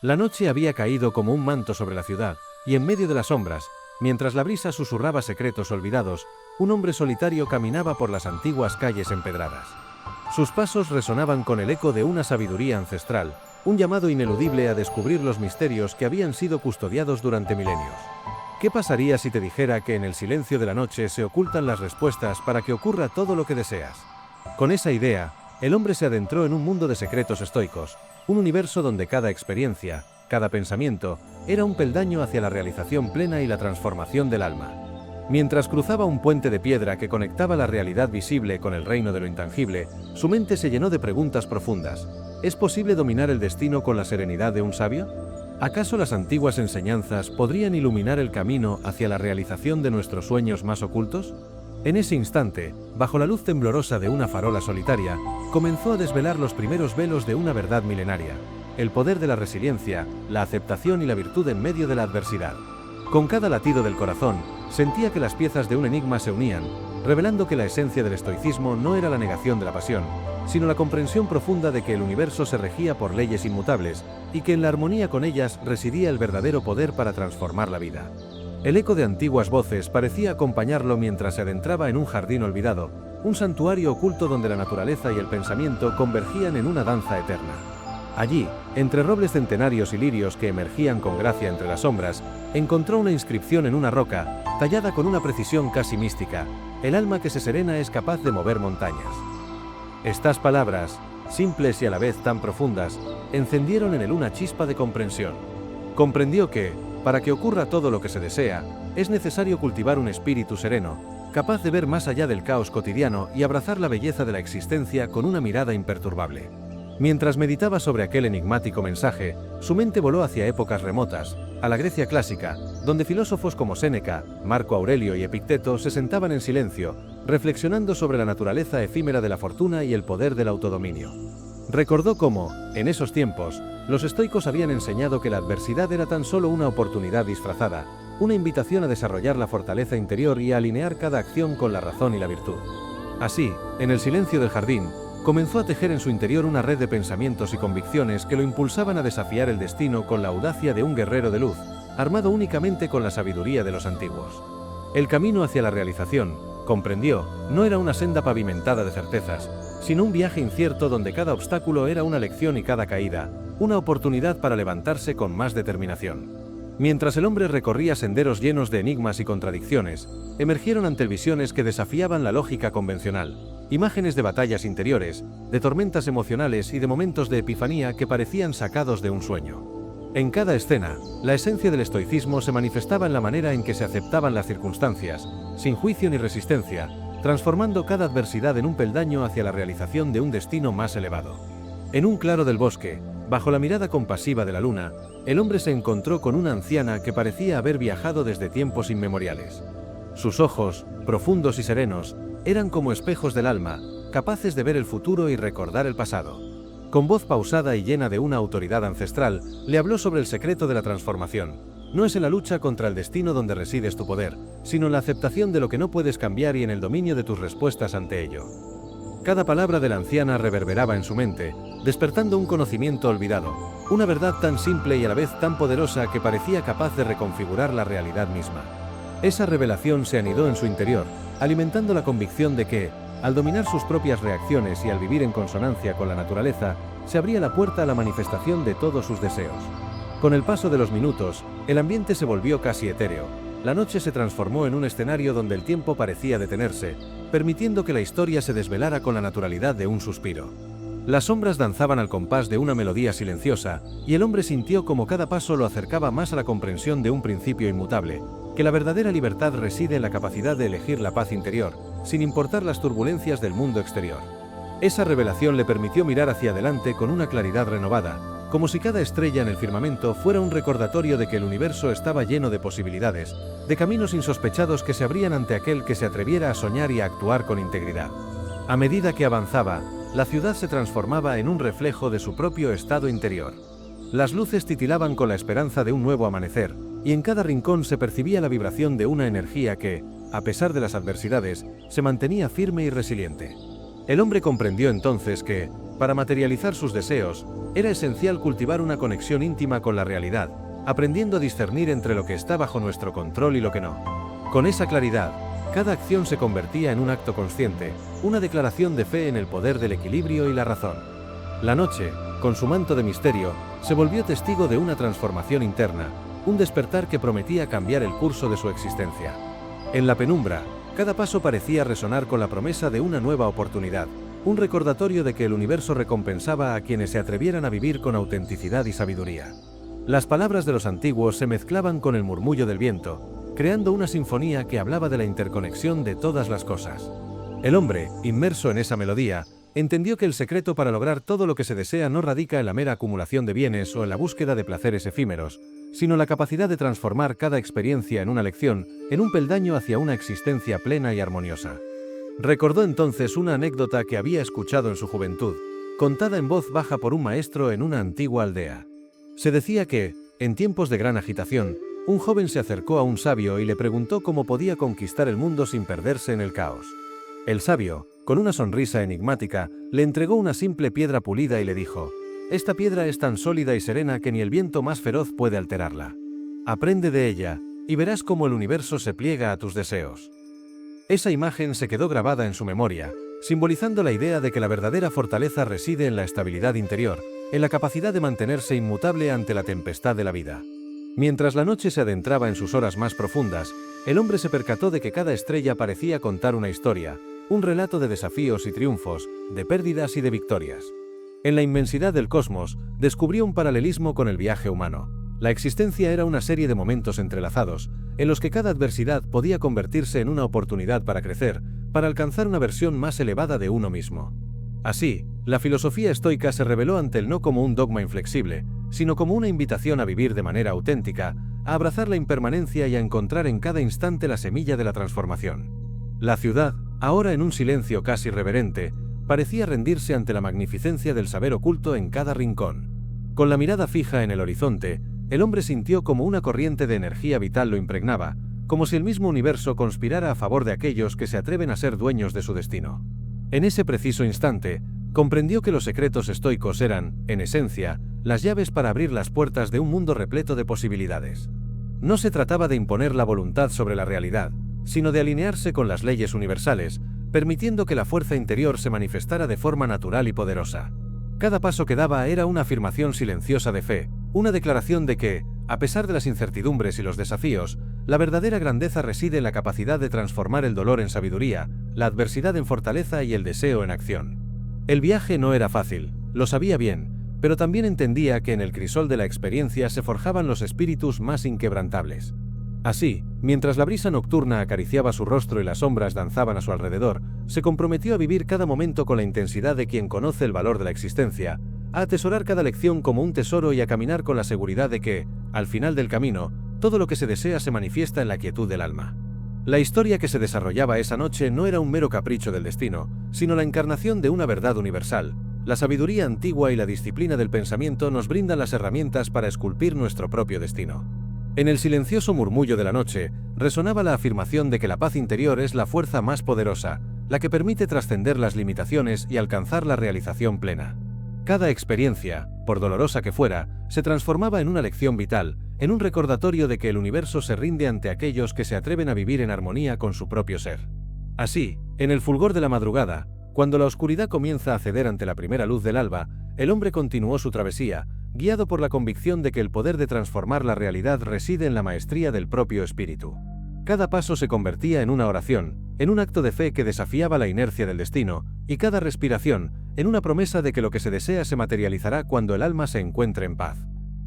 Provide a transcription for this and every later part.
La noche había caído como un manto sobre la ciudad, y en medio de las sombras, mientras la brisa susurraba secretos olvidados, un hombre solitario caminaba por las antiguas calles empedradas. Sus pasos resonaban con el eco de una sabiduría ancestral, un llamado ineludible a descubrir los misterios que habían sido custodiados durante milenios. ¿Qué pasaría si te dijera que en el silencio de la noche se ocultan las respuestas para que ocurra todo lo que deseas? Con esa idea, el hombre se adentró en un mundo de secretos estoicos, un universo donde cada experiencia, cada pensamiento, era un peldaño hacia la realización plena y la transformación del alma. Mientras cruzaba un puente de piedra que conectaba la realidad visible con el reino de lo intangible, su mente se llenó de preguntas profundas. ¿Es posible dominar el destino con la serenidad de un sabio? ¿Acaso las antiguas enseñanzas podrían iluminar el camino hacia la realización de nuestros sueños más ocultos? En ese instante, bajo la luz temblorosa de una farola solitaria, comenzó a desvelar los primeros velos de una verdad milenaria: el poder de la resiliencia, la aceptación y la virtud en medio de la adversidad. Con cada latido del corazón, sentía que las piezas de un enigma se unían, revelando que la esencia del estoicismo no era la negación de la pasión, sino la comprensión profunda de que el universo se regía por leyes inmutables, y que en la armonía con ellas residía el verdadero poder para transformar la vida. El eco de antiguas voces parecía acompañarlo mientras se adentraba en un jardín olvidado, un santuario oculto donde la naturaleza y el pensamiento convergían en una danza eterna. Allí, entre robles centenarios y lirios que emergían con gracia entre las sombras, encontró una inscripción en una roca, tallada con una precisión casi mística: el alma que se serena es capaz de mover montañas. Estas palabras, simples y a la vez tan profundas, encendieron en él una chispa de comprensión. Comprendió que, para que ocurra todo lo que se desea, es necesario cultivar un espíritu sereno, capaz de ver más allá del caos cotidiano y abrazar la belleza de la existencia con una mirada imperturbable. Mientras meditaba sobre aquel enigmático mensaje, su mente voló hacia épocas remotas, a la Grecia clásica, donde filósofos como Séneca, Marco Aurelio y Epicteto se sentaban en silencio, reflexionando sobre la naturaleza efímera de la fortuna y el poder del autodominio. Recordó cómo, en esos tiempos, los estoicos habían enseñado que la adversidad era tan solo una oportunidad disfrazada, una invitación a desarrollar la fortaleza interior y a alinear cada acción con la razón y la virtud. Así, en el silencio del jardín, comenzó a tejer en su interior una red de pensamientos y convicciones que lo impulsaban a desafiar el destino con la audacia de un guerrero de luz, armado únicamente con la sabiduría de los antiguos. El camino hacia la realización, comprendió, no era una senda pavimentada de certezas, sino un viaje incierto donde cada obstáculo era una lección y cada caída, una oportunidad para levantarse con más determinación. Mientras el hombre recorría senderos llenos de enigmas y contradicciones, emergieron ante él visiones que desafiaban la lógica convencional, imágenes de batallas interiores, de tormentas emocionales y de momentos de epifanía que parecían sacados de un sueño. En cada escena, la esencia del estoicismo se manifestaba en la manera en que se aceptaban las circunstancias, sin juicio ni resistencia, transformando cada adversidad en un peldaño hacia la realización de un destino más elevado. En un claro del bosque, bajo la mirada compasiva de la luna, el hombre se encontró con una anciana que parecía haber viajado desde tiempos inmemoriales. Sus ojos, profundos y serenos, eran como espejos del alma, capaces de ver el futuro y recordar el pasado. Con voz pausada y llena de una autoridad ancestral, le habló sobre el secreto de la transformación. No es en la lucha contra el destino donde resides tu poder, sino en la aceptación de lo que no puedes cambiar y en el dominio de tus respuestas ante ello. Cada palabra de la anciana reverberaba en su mente, despertando un conocimiento olvidado, una verdad tan simple y a la vez tan poderosa que parecía capaz de reconfigurar la realidad misma. Esa revelación se anidó en su interior, alimentando la convicción de que, al dominar sus propias reacciones y al vivir en consonancia con la naturaleza, se abría la puerta a la manifestación de todos sus deseos. Con el paso de los minutos, el ambiente se volvió casi etéreo. La noche se transformó en un escenario donde el tiempo parecía detenerse, permitiendo que la historia se desvelara con la naturalidad de un suspiro. Las sombras danzaban al compás de una melodía silenciosa, y el hombre sintió como cada paso lo acercaba más a la comprensión de un principio inmutable, que la verdadera libertad reside en la capacidad de elegir la paz interior, sin importar las turbulencias del mundo exterior. Esa revelación le permitió mirar hacia adelante con una claridad renovada, como si cada estrella en el firmamento fuera un recordatorio de que el universo estaba lleno de posibilidades, de caminos insospechados que se abrían ante aquel que se atreviera a soñar y a actuar con integridad. A medida que avanzaba, la ciudad se transformaba en un reflejo de su propio estado interior. Las luces titilaban con la esperanza de un nuevo amanecer, y en cada rincón se percibía la vibración de una energía que, a pesar de las adversidades, se mantenía firme y resiliente. El hombre comprendió entonces que, para materializar sus deseos, era esencial cultivar una conexión íntima con la realidad, aprendiendo a discernir entre lo que está bajo nuestro control y lo que no. Con esa claridad, cada acción se convertía en un acto consciente, una declaración de fe en el poder del equilibrio y la razón. La noche, con su manto de misterio, se volvió testigo de una transformación interna, un despertar que prometía cambiar el curso de su existencia. En la penumbra, cada paso parecía resonar con la promesa de una nueva oportunidad, un recordatorio de que el universo recompensaba a quienes se atrevieran a vivir con autenticidad y sabiduría. Las palabras de los antiguos se mezclaban con el murmullo del viento, creando una sinfonía que hablaba de la interconexión de todas las cosas. El hombre, inmerso en esa melodía, entendió que el secreto para lograr todo lo que se desea no radica en la mera acumulación de bienes o en la búsqueda de placeres efímeros, sino la capacidad de transformar cada experiencia en una lección, en un peldaño hacia una existencia plena y armoniosa. Recordó entonces una anécdota que había escuchado en su juventud, contada en voz baja por un maestro en una antigua aldea. Se decía que, en tiempos de gran agitación, un joven se acercó a un sabio y le preguntó cómo podía conquistar el mundo sin perderse en el caos. El sabio, con una sonrisa enigmática, le entregó una simple piedra pulida y le dijo: «Esta piedra es tan sólida y serena que ni el viento más feroz puede alterarla. Aprende de ella, y verás cómo el universo se pliega a tus deseos». Esa imagen se quedó grabada en su memoria, simbolizando la idea de que la verdadera fortaleza reside en la estabilidad interior, en la capacidad de mantenerse inmutable ante la tempestad de la vida. Mientras la noche se adentraba en sus horas más profundas, el hombre se percató de que cada estrella parecía contar una historia, un relato de desafíos y triunfos, de pérdidas y de victorias. En la inmensidad del cosmos, descubrió un paralelismo con el viaje humano. La existencia era una serie de momentos entrelazados, en los que cada adversidad podía convertirse en una oportunidad para crecer, para alcanzar una versión más elevada de uno mismo. Así, la filosofía estoica se reveló ante él no como un dogma inflexible, sino como una invitación a vivir de manera auténtica, a abrazar la impermanencia y a encontrar en cada instante la semilla de la transformación. La ciudad, ahora en un silencio casi reverente, parecía rendirse ante la magnificencia del saber oculto en cada rincón. Con la mirada fija en el horizonte, el hombre sintió como una corriente de energía vital lo impregnaba, como si el mismo universo conspirara a favor de aquellos que se atreven a ser dueños de su destino. En ese preciso instante, comprendió que los secretos estoicos eran, en esencia, las llaves para abrir las puertas de un mundo repleto de posibilidades. No se trataba de imponer la voluntad sobre la realidad, sino de alinearse con las leyes universales, permitiendo que la fuerza interior se manifestara de forma natural y poderosa. Cada paso que daba era una afirmación silenciosa de fe, una declaración de que, a pesar de las incertidumbres y los desafíos, la verdadera grandeza reside en la capacidad de transformar el dolor en sabiduría, la adversidad en fortaleza y el deseo en acción. El viaje no era fácil, lo sabía bien, pero también entendía que en el crisol de la experiencia se forjaban los espíritus más inquebrantables. Así, mientras la brisa nocturna acariciaba su rostro y las sombras danzaban a su alrededor, se comprometió a vivir cada momento con la intensidad de quien conoce el valor de la existencia, a atesorar cada lección como un tesoro y a caminar con la seguridad de que, al final del camino, todo lo que se desea se manifiesta en la quietud del alma. La historia que se desarrollaba esa noche no era un mero capricho del destino, sino la encarnación de una verdad universal. La sabiduría antigua y la disciplina del pensamiento nos brindan las herramientas para esculpir nuestro propio destino. En el silencioso murmullo de la noche, resonaba la afirmación de que la paz interior es la fuerza más poderosa, la que permite trascender las limitaciones y alcanzar la realización plena. Cada experiencia, por dolorosa que fuera, se transformaba en una lección vital, en un recordatorio de que el universo se rinde ante aquellos que se atreven a vivir en armonía con su propio ser. Así, en el fulgor de la madrugada, cuando la oscuridad comienza a ceder ante la primera luz del alba, el hombre continuó su travesía, guiado por la convicción de que el poder de transformar la realidad reside en la maestría del propio espíritu. Cada paso se convertía en una oración, en un acto de fe que desafiaba la inercia del destino, y cada respiración, en una promesa de que lo que se desea se materializará cuando el alma se encuentre en paz.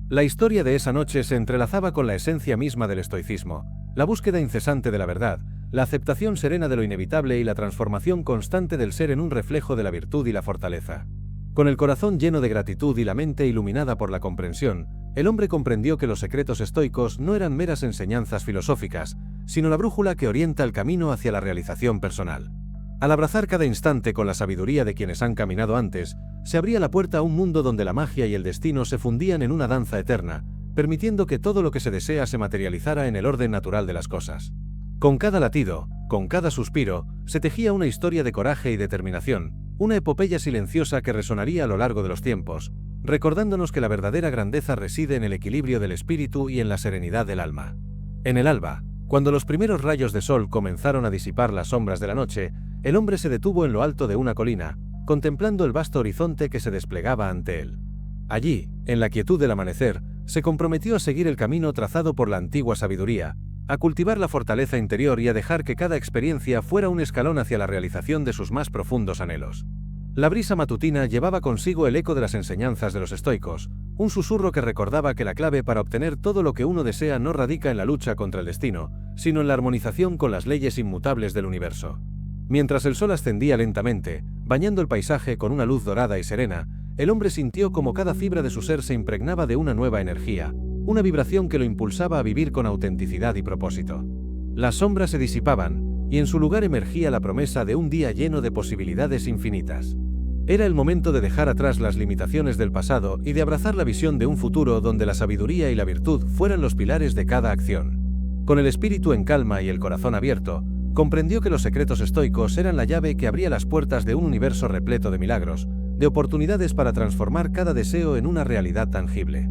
La historia de esa noche se entrelazaba con la esencia misma del estoicismo, la búsqueda incesante de la verdad, la aceptación serena de lo inevitable y la transformación constante del ser en un reflejo de la virtud y la fortaleza. Con el corazón lleno de gratitud y la mente iluminada por la comprensión, el hombre comprendió que los secretos estoicos no eran meras enseñanzas filosóficas, sino la brújula que orienta el camino hacia la realización personal. Al abrazar cada instante con la sabiduría de quienes han caminado antes, se abría la puerta a un mundo donde la magia y el destino se fundían en una danza eterna, permitiendo que todo lo que se desea se materializara en el orden natural de las cosas. Con cada latido, con cada suspiro, se tejía una historia de coraje y determinación, una epopeya silenciosa que resonaría a lo largo de los tiempos, recordándonos que la verdadera grandeza reside en el equilibrio del espíritu y en la serenidad del alma. En el alba, cuando los primeros rayos de sol comenzaron a disipar las sombras de la noche, el hombre se detuvo en lo alto de una colina, contemplando el vasto horizonte que se desplegaba ante él. Allí, en la quietud del amanecer, se comprometió a seguir el camino trazado por la antigua sabiduría, a cultivar la fortaleza interior y a dejar que cada experiencia fuera un escalón hacia la realización de sus más profundos anhelos. La brisa matutina llevaba consigo el eco de las enseñanzas de los estoicos, un susurro que recordaba que la clave para obtener todo lo que uno desea no radica en la lucha contra el destino, sino en la armonización con las leyes inmutables del universo. Mientras el sol ascendía lentamente, bañando el paisaje con una luz dorada y serena, el hombre sintió como cada fibra de su ser se impregnaba de una nueva energía, una vibración que lo impulsaba a vivir con autenticidad y propósito. Las sombras se disipaban, y en su lugar emergía la promesa de un día lleno de posibilidades infinitas. Era el momento de dejar atrás las limitaciones del pasado y de abrazar la visión de un futuro donde la sabiduría y la virtud fueran los pilares de cada acción. Con el espíritu en calma y el corazón abierto, comprendió que los secretos estoicos eran la llave que abría las puertas de un universo repleto de milagros, de oportunidades para transformar cada deseo en una realidad tangible.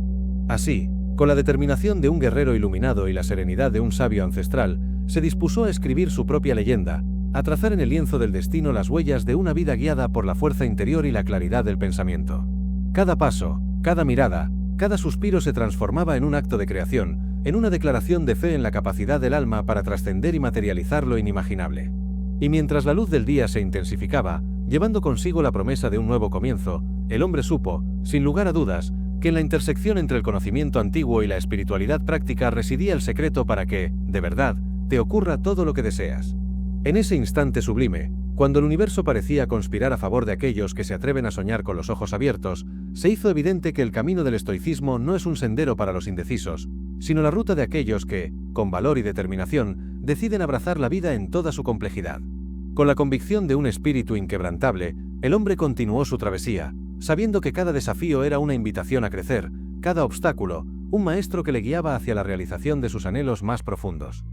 Así, con la determinación de un guerrero iluminado y la serenidad de un sabio ancestral, se dispuso a escribir su propia leyenda, a trazar en el lienzo del destino las huellas de una vida guiada por la fuerza interior y la claridad del pensamiento. Cada paso, cada mirada, cada suspiro se transformaba en un acto de creación, en una declaración de fe en la capacidad del alma para trascender y materializar lo inimaginable. Y mientras la luz del día se intensificaba, llevando consigo la promesa de un nuevo comienzo, el hombre supo, sin lugar a dudas, que en la intersección entre el conocimiento antiguo y la espiritualidad práctica residía el secreto para que, de verdad, te ocurra todo lo que deseas. En ese instante sublime, cuando el universo parecía conspirar a favor de aquellos que se atreven a soñar con los ojos abiertos, se hizo evidente que el camino del estoicismo no es un sendero para los indecisos, sino la ruta de aquellos que, con valor y determinación, deciden abrazar la vida en toda su complejidad. Con la convicción de un espíritu inquebrantable, el hombre continuó su travesía, sabiendo que cada desafío era una invitación a crecer, cada obstáculo, un maestro que le guiaba hacia la realización de sus anhelos más profundos.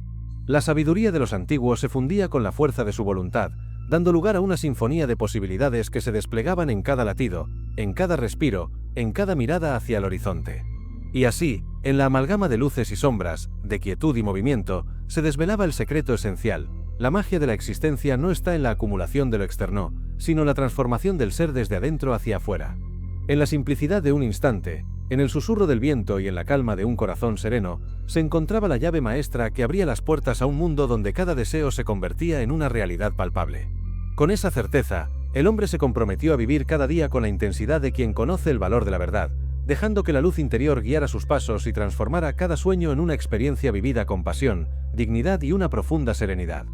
La sabiduría de los antiguos se fundía con la fuerza de su voluntad, dando lugar a una sinfonía de posibilidades que se desplegaban en cada latido, en cada respiro, en cada mirada hacia el horizonte. Y así, en la amalgama de luces y sombras, de quietud y movimiento, se desvelaba el secreto esencial. La magia de la existencia no está en la acumulación de lo externo, sino en la transformación del ser desde adentro hacia afuera. En la simplicidad de un instante, en el susurro del viento y en la calma de un corazón sereno, se encontraba la llave maestra que abría las puertas a un mundo donde cada deseo se convertía en una realidad palpable. Con esa certeza, el hombre se comprometió a vivir cada día con la intensidad de quien conoce el valor de la verdad, dejando que la luz interior guiara sus pasos y transformara cada sueño en una experiencia vivida con pasión, dignidad y una profunda serenidad.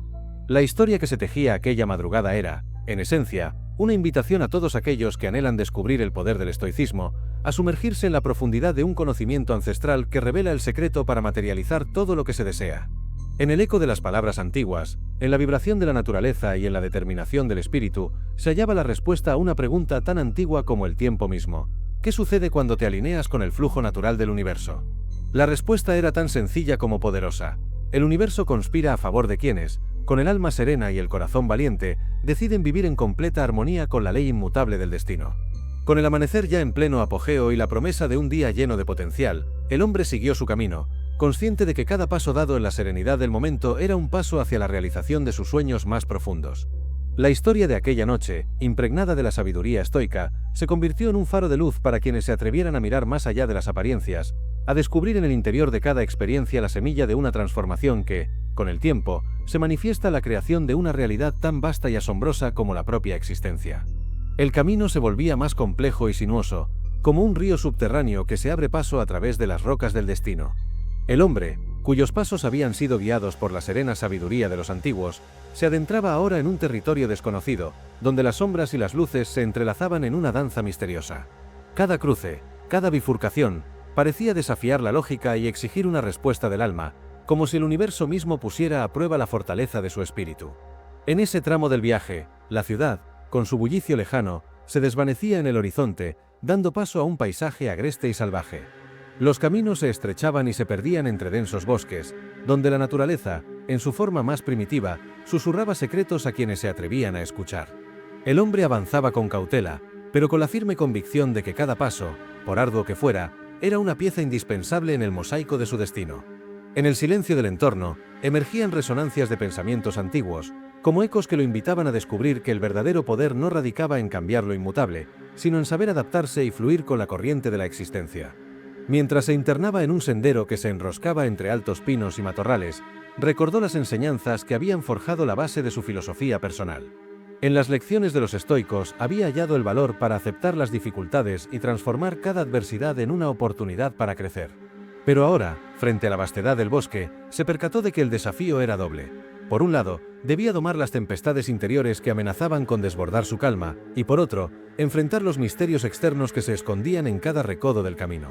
La historia que se tejía aquella madrugada era, en esencia, una invitación a todos aquellos que anhelan descubrir el poder del estoicismo, a sumergirse en la profundidad de un conocimiento ancestral que revela el secreto para materializar todo lo que se desea. En el eco de las palabras antiguas, en la vibración de la naturaleza y en la determinación del espíritu, se hallaba la respuesta a una pregunta tan antigua como el tiempo mismo. ¿Qué sucede cuando te alineas con el flujo natural del universo? La respuesta era tan sencilla como poderosa. El universo conspira a favor de quienes, con el alma serena y el corazón valiente, deciden vivir en completa armonía con la ley inmutable del destino. Con el amanecer ya en pleno apogeo y la promesa de un día lleno de potencial, el hombre siguió su camino, consciente de que cada paso dado en la serenidad del momento era un paso hacia la realización de sus sueños más profundos. La historia de aquella noche, impregnada de la sabiduría estoica, se convirtió en un faro de luz para quienes se atrevieran a mirar más allá de las apariencias, a descubrir en el interior de cada experiencia la semilla de una transformación que, con el tiempo, se manifiesta la creación de una realidad tan vasta y asombrosa como la propia existencia. El camino se volvía más complejo y sinuoso, como un río subterráneo que se abre paso a través de las rocas del destino. El hombre, cuyos pasos habían sido guiados por la serena sabiduría de los antiguos, se adentraba ahora en un territorio desconocido, donde las sombras y las luces se entrelazaban en una danza misteriosa. Cada cruce, cada bifurcación, parecía desafiar la lógica y exigir una respuesta del alma, como si el universo mismo pusiera a prueba la fortaleza de su espíritu. En ese tramo del viaje, la ciudad, con su bullicio lejano, se desvanecía en el horizonte, dando paso a un paisaje agreste y salvaje. Los caminos se estrechaban y se perdían entre densos bosques, donde la naturaleza, en su forma más primitiva, susurraba secretos a quienes se atrevían a escuchar. El hombre avanzaba con cautela, pero con la firme convicción de que cada paso, por arduo que fuera, era una pieza indispensable en el mosaico de su destino. En el silencio del entorno, emergían resonancias de pensamientos antiguos, como ecos que lo invitaban a descubrir que el verdadero poder no radicaba en cambiar lo inmutable, sino en saber adaptarse y fluir con la corriente de la existencia. Mientras se internaba en un sendero que se enroscaba entre altos pinos y matorrales, recordó las enseñanzas que habían forjado la base de su filosofía personal. En las lecciones de los estoicos había hallado el valor para aceptar las dificultades y transformar cada adversidad en una oportunidad para crecer. Pero ahora, frente a la vastedad del bosque, se percató de que el desafío era doble. Por un lado, debía domar las tempestades interiores que amenazaban con desbordar su calma, y por otro, enfrentar los misterios externos que se escondían en cada recodo del camino.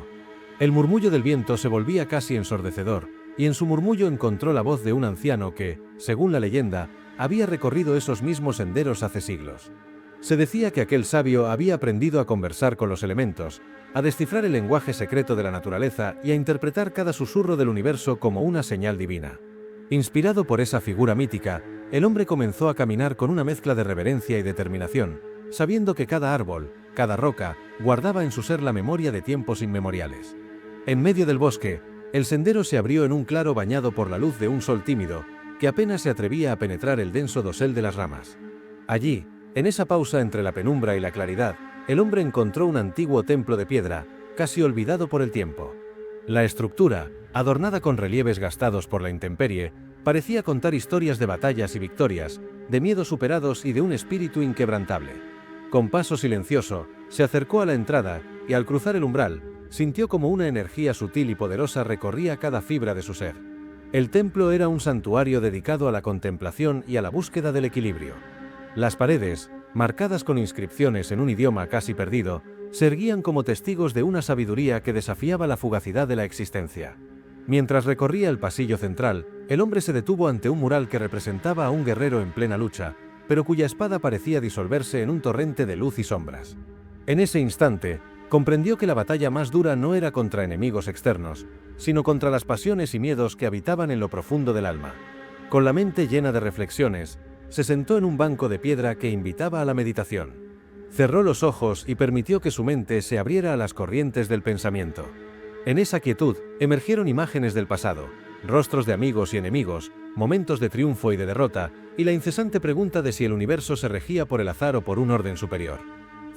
El murmullo del viento se volvía casi ensordecedor, y en su murmullo encontró la voz de un anciano que, según la leyenda, había recorrido esos mismos senderos hace siglos. Se decía que aquel sabio había aprendido a conversar con los elementos, a descifrar el lenguaje secreto de la naturaleza y a interpretar cada susurro del universo como una señal divina. Inspirado por esa figura mítica, el hombre comenzó a caminar con una mezcla de reverencia y determinación, sabiendo que cada árbol, cada roca, guardaba en su ser la memoria de tiempos inmemoriales. En medio del bosque, el sendero se abrió en un claro bañado por la luz de un sol tímido, que apenas se atrevía a penetrar el denso dosel de las ramas. Allí, en esa pausa entre la penumbra y la claridad, el hombre encontró un antiguo templo de piedra, casi olvidado por el tiempo. La estructura, adornada con relieves gastados por la intemperie, parecía contar historias de batallas y victorias, de miedos superados y de un espíritu inquebrantable. Con paso silencioso, se acercó a la entrada y al cruzar el umbral, sintió como una energía sutil y poderosa recorría cada fibra de su ser. El templo era un santuario dedicado a la contemplación y a la búsqueda del equilibrio. Las paredes, marcadas con inscripciones en un idioma casi perdido, se erguían como testigos de una sabiduría que desafiaba la fugacidad de la existencia. Mientras recorría el pasillo central, el hombre se detuvo ante un mural que representaba a un guerrero en plena lucha, pero cuya espada parecía disolverse en un torrente de luz y sombras. En ese instante, comprendió que la batalla más dura no era contra enemigos externos, sino contra las pasiones y miedos que habitaban en lo profundo del alma. Con la mente llena de reflexiones, se sentó en un banco de piedra que invitaba a la meditación. Cerró los ojos y permitió que su mente se abriera a las corrientes del pensamiento. En esa quietud emergieron imágenes del pasado, rostros de amigos y enemigos, momentos de triunfo y de derrota, y la incesante pregunta de si el universo se regía por el azar o por un orden superior.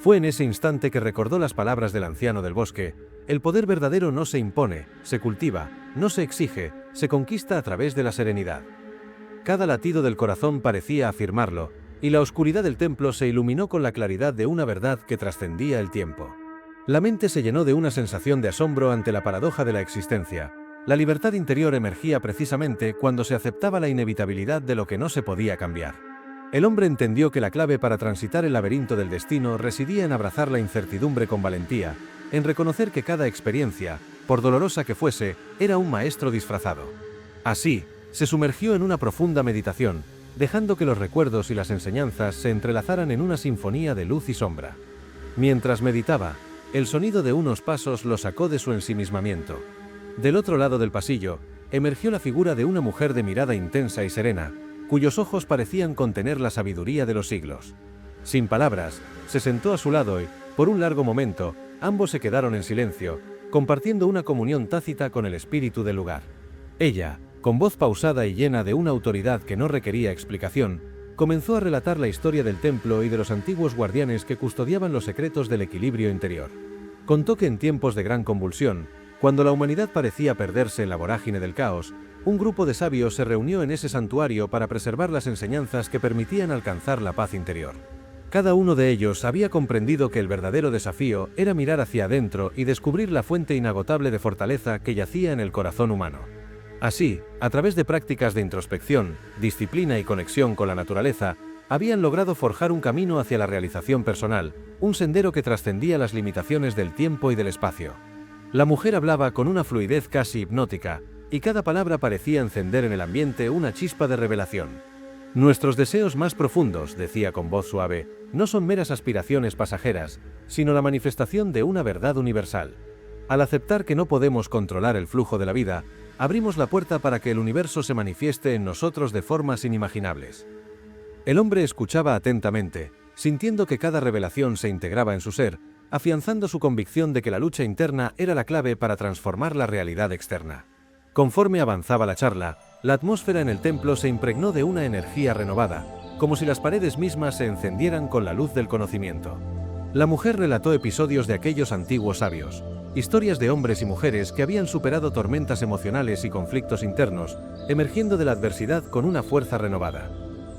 Fue en ese instante que recordó las palabras del anciano del bosque: el poder verdadero no se impone, se cultiva, no se exige, se conquista a través de la serenidad. Cada latido del corazón parecía afirmarlo, y la oscuridad del templo se iluminó con la claridad de una verdad que trascendía el tiempo. La mente se llenó de una sensación de asombro ante la paradoja de la existencia. La libertad interior emergía precisamente cuando se aceptaba la inevitabilidad de lo que no se podía cambiar. El hombre entendió que la clave para transitar el laberinto del destino residía en abrazar la incertidumbre con valentía, en reconocer que cada experiencia, por dolorosa que fuese, era un maestro disfrazado. Así, se sumergió en una profunda meditación, dejando que los recuerdos y las enseñanzas se entrelazaran en una sinfonía de luz y sombra. Mientras meditaba, el sonido de unos pasos lo sacó de su ensimismamiento. Del otro lado del pasillo, emergió la figura de una mujer de mirada intensa y serena, cuyos ojos parecían contener la sabiduría de los siglos. Sin palabras, se sentó a su lado y, por un largo momento, ambos se quedaron en silencio, compartiendo una comunión tácita con el espíritu del lugar. Ella, con voz pausada y llena de una autoridad que no requería explicación, comenzó a relatar la historia del templo y de los antiguos guardianes que custodiaban los secretos del equilibrio interior. Contó que en tiempos de gran convulsión, cuando la humanidad parecía perderse en la vorágine del caos, un grupo de sabios se reunió en ese santuario para preservar las enseñanzas que permitían alcanzar la paz interior. Cada uno de ellos había comprendido que el verdadero desafío era mirar hacia adentro y descubrir la fuente inagotable de fortaleza que yacía en el corazón humano. Así, a través de prácticas de introspección, disciplina y conexión con la naturaleza, habían logrado forjar un camino hacia la realización personal, un sendero que trascendía las limitaciones del tiempo y del espacio. La mujer hablaba con una fluidez casi hipnótica, y cada palabra parecía encender en el ambiente una chispa de revelación. Nuestros deseos más profundos, decía con voz suave, no son meras aspiraciones pasajeras, sino la manifestación de una verdad universal. Al aceptar que no podemos controlar el flujo de la vida, abrimos la puerta para que el universo se manifieste en nosotros de formas inimaginables. El hombre escuchaba atentamente, sintiendo que cada revelación se integraba en su ser, afianzando su convicción de que la lucha interna era la clave para transformar la realidad externa. Conforme avanzaba la charla, la atmósfera en el templo se impregnó de una energía renovada, como si las paredes mismas se encendieran con la luz del conocimiento. La mujer relató episodios de aquellos antiguos sabios, historias de hombres y mujeres que habían superado tormentas emocionales y conflictos internos, emergiendo de la adversidad con una fuerza renovada.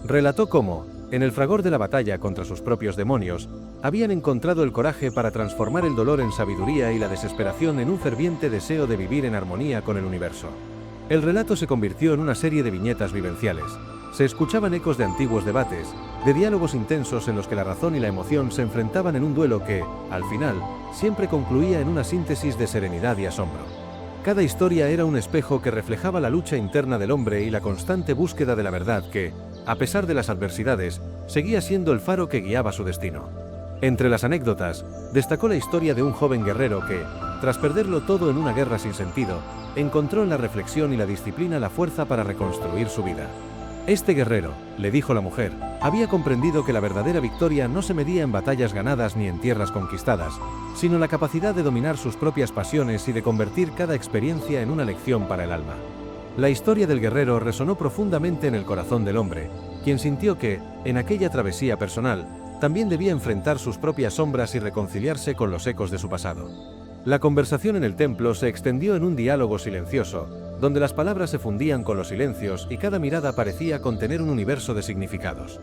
Relató cómo, en el fragor de la batalla contra sus propios demonios, habían encontrado el coraje para transformar el dolor en sabiduría y la desesperación en un ferviente deseo de vivir en armonía con el universo. El relato se convirtió en una serie de viñetas vivenciales. Se escuchaban ecos de antiguos debates, de diálogos intensos en los que la razón y la emoción se enfrentaban en un duelo que, al final, siempre concluía en una síntesis de serenidad y asombro. Cada historia era un espejo que reflejaba la lucha interna del hombre y la constante búsqueda de la verdad que, a pesar de las adversidades, seguía siendo el faro que guiaba su destino. Entre las anécdotas, destacó la historia de un joven guerrero que, tras perderlo todo en una guerra sin sentido, encontró en la reflexión y la disciplina la fuerza para reconstruir su vida. Este guerrero, le dijo la mujer, había comprendido que la verdadera victoria no se medía en batallas ganadas ni en tierras conquistadas, sino en la capacidad de dominar sus propias pasiones y de convertir cada experiencia en una lección para el alma. La historia del guerrero resonó profundamente en el corazón del hombre, quien sintió que, en aquella travesía personal, también debía enfrentar sus propias sombras y reconciliarse con los ecos de su pasado. La conversación en el templo se extendió en un diálogo silencioso, donde las palabras se fundían con los silencios y cada mirada parecía contener un universo de significados.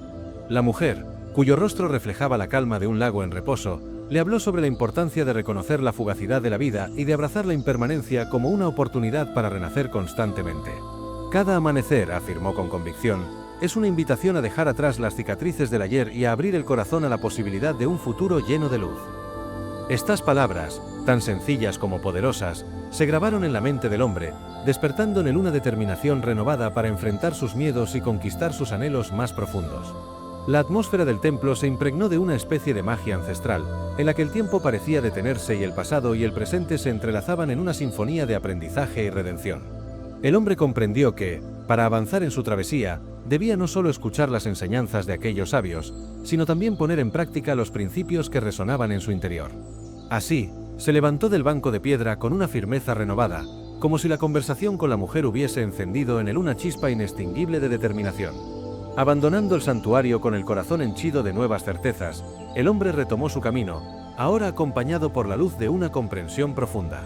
La mujer, cuyo rostro reflejaba la calma de un lago en reposo, le habló sobre la importancia de reconocer la fugacidad de la vida y de abrazar la impermanencia como una oportunidad para renacer constantemente. Cada amanecer, afirmó con convicción, es una invitación a dejar atrás las cicatrices del ayer y a abrir el corazón a la posibilidad de un futuro lleno de luz. Estas palabras, tan sencillas como poderosas, se grabaron en la mente del hombre, despertando en él una determinación renovada para enfrentar sus miedos y conquistar sus anhelos más profundos. La atmósfera del templo se impregnó de una especie de magia ancestral, en la que el tiempo parecía detenerse y el pasado y el presente se entrelazaban en una sinfonía de aprendizaje y redención. El hombre comprendió que, para avanzar en su travesía, debía no solo escuchar las enseñanzas de aquellos sabios, sino también poner en práctica los principios que resonaban en su interior. Así, se levantó del banco de piedra con una firmeza renovada, como si la conversación con la mujer hubiese encendido en él una chispa inextinguible de determinación. Abandonando el santuario con el corazón henchido de nuevas certezas, el hombre retomó su camino, ahora acompañado por la luz de una comprensión profunda.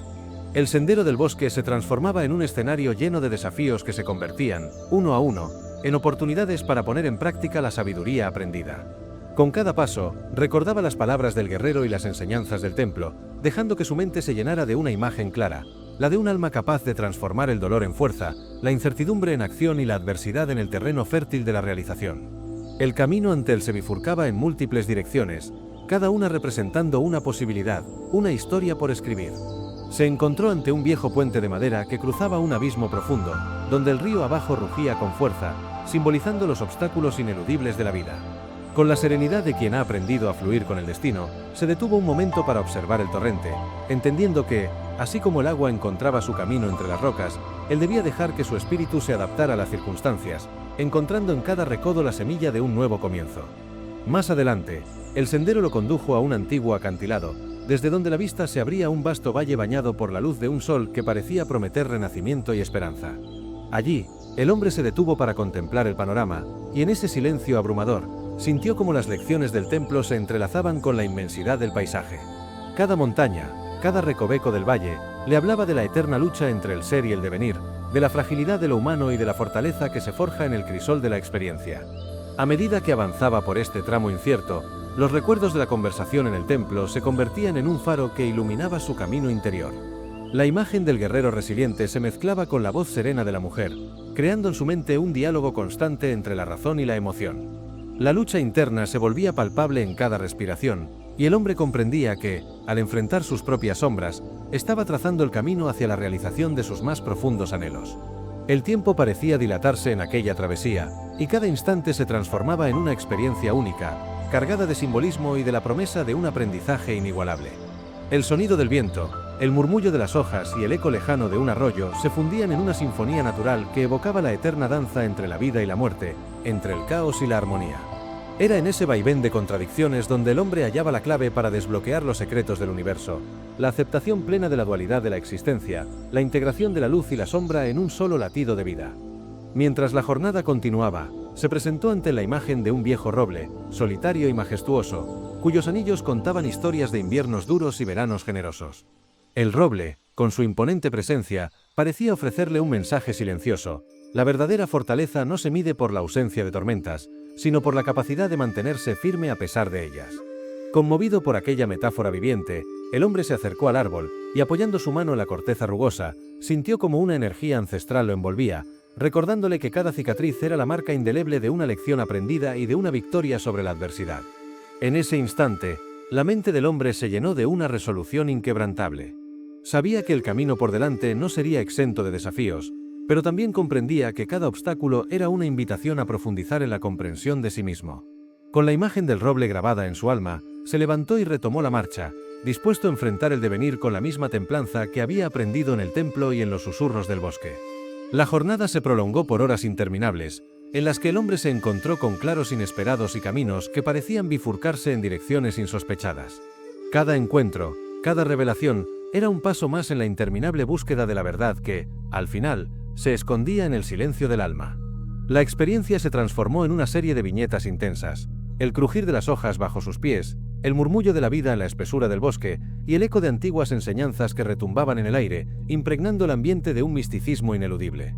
El sendero del bosque se transformaba en un escenario lleno de desafíos que se convertían, uno a uno, en oportunidades para poner en práctica la sabiduría aprendida. Con cada paso, recordaba las palabras del guerrero y las enseñanzas del templo, dejando que su mente se llenara de una imagen clara, la de un alma capaz de transformar el dolor en fuerza, la incertidumbre en acción y la adversidad en el terreno fértil de la realización. El camino ante él se bifurcaba en múltiples direcciones, cada una representando una posibilidad, una historia por escribir. Se encontró ante un viejo puente de madera que cruzaba un abismo profundo, donde el río abajo rugía con fuerza, simbolizando los obstáculos ineludibles de la vida. Con la serenidad de quien ha aprendido a fluir con el destino, se detuvo un momento para observar el torrente, entendiendo que, así como el agua encontraba su camino entre las rocas, él debía dejar que su espíritu se adaptara a las circunstancias, encontrando en cada recodo la semilla de un nuevo comienzo. Más adelante, el sendero lo condujo a un antiguo acantilado, desde donde la vista se abría un vasto valle bañado por la luz de un sol que parecía prometer renacimiento y esperanza. Allí, el hombre se detuvo para contemplar el panorama, y en ese silencio abrumador, sintió como las lecciones del templo se entrelazaban con la inmensidad del paisaje. Cada montaña, cada recoveco del valle, le hablaba de la eterna lucha entre el ser y el devenir, de la fragilidad de lo humano y de la fortaleza que se forja en el crisol de la experiencia. A medida que avanzaba por este tramo incierto, los recuerdos de la conversación en el templo se convertían en un faro que iluminaba su camino interior. La imagen del guerrero resiliente se mezclaba con la voz serena de la mujer, creando en su mente un diálogo constante entre la razón y la emoción. La lucha interna se volvía palpable en cada respiración, y el hombre comprendía que, al enfrentar sus propias sombras, estaba trazando el camino hacia la realización de sus más profundos anhelos. El tiempo parecía dilatarse en aquella travesía, y cada instante se transformaba en una experiencia única, cargada de simbolismo y de la promesa de un aprendizaje inigualable. El sonido del viento, el murmullo de las hojas y el eco lejano de un arroyo se fundían en una sinfonía natural que evocaba la eterna danza entre la vida y la muerte, entre el caos y la armonía. Era en ese vaivén de contradicciones donde el hombre hallaba la clave para desbloquear los secretos del universo, la aceptación plena de la dualidad de la existencia, la integración de la luz y la sombra en un solo latido de vida. Mientras la jornada continuaba, se presentó ante la imagen de un viejo roble, solitario y majestuoso, cuyos anillos contaban historias de inviernos duros y veranos generosos. El roble, con su imponente presencia, parecía ofrecerle un mensaje silencioso. La verdadera fortaleza no se mide por la ausencia de tormentas, sino por la capacidad de mantenerse firme a pesar de ellas. Conmovido por aquella metáfora viviente, el hombre se acercó al árbol y, apoyando su mano en la corteza rugosa, sintió como una energía ancestral lo envolvía, recordándole que cada cicatriz era la marca indeleble de una lección aprendida y de una victoria sobre la adversidad. En ese instante, la mente del hombre se llenó de una resolución inquebrantable. Sabía que el camino por delante no sería exento de desafíos, pero también comprendía que cada obstáculo era una invitación a profundizar en la comprensión de sí mismo. Con la imagen del roble grabada en su alma, se levantó y retomó la marcha, dispuesto a enfrentar el devenir con la misma templanza que había aprendido en el templo y en los susurros del bosque. La jornada se prolongó por horas interminables, en las que el hombre se encontró con claros inesperados y caminos que parecían bifurcarse en direcciones insospechadas. Cada encuentro, cada revelación, era un paso más en la interminable búsqueda de la verdad que, al final, se escondía en el silencio del alma. La experiencia se transformó en una serie de viñetas intensas: el crujir de las hojas bajo sus pies, el murmullo de la vida en la espesura del bosque y el eco de antiguas enseñanzas que retumbaban en el aire, impregnando el ambiente de un misticismo ineludible.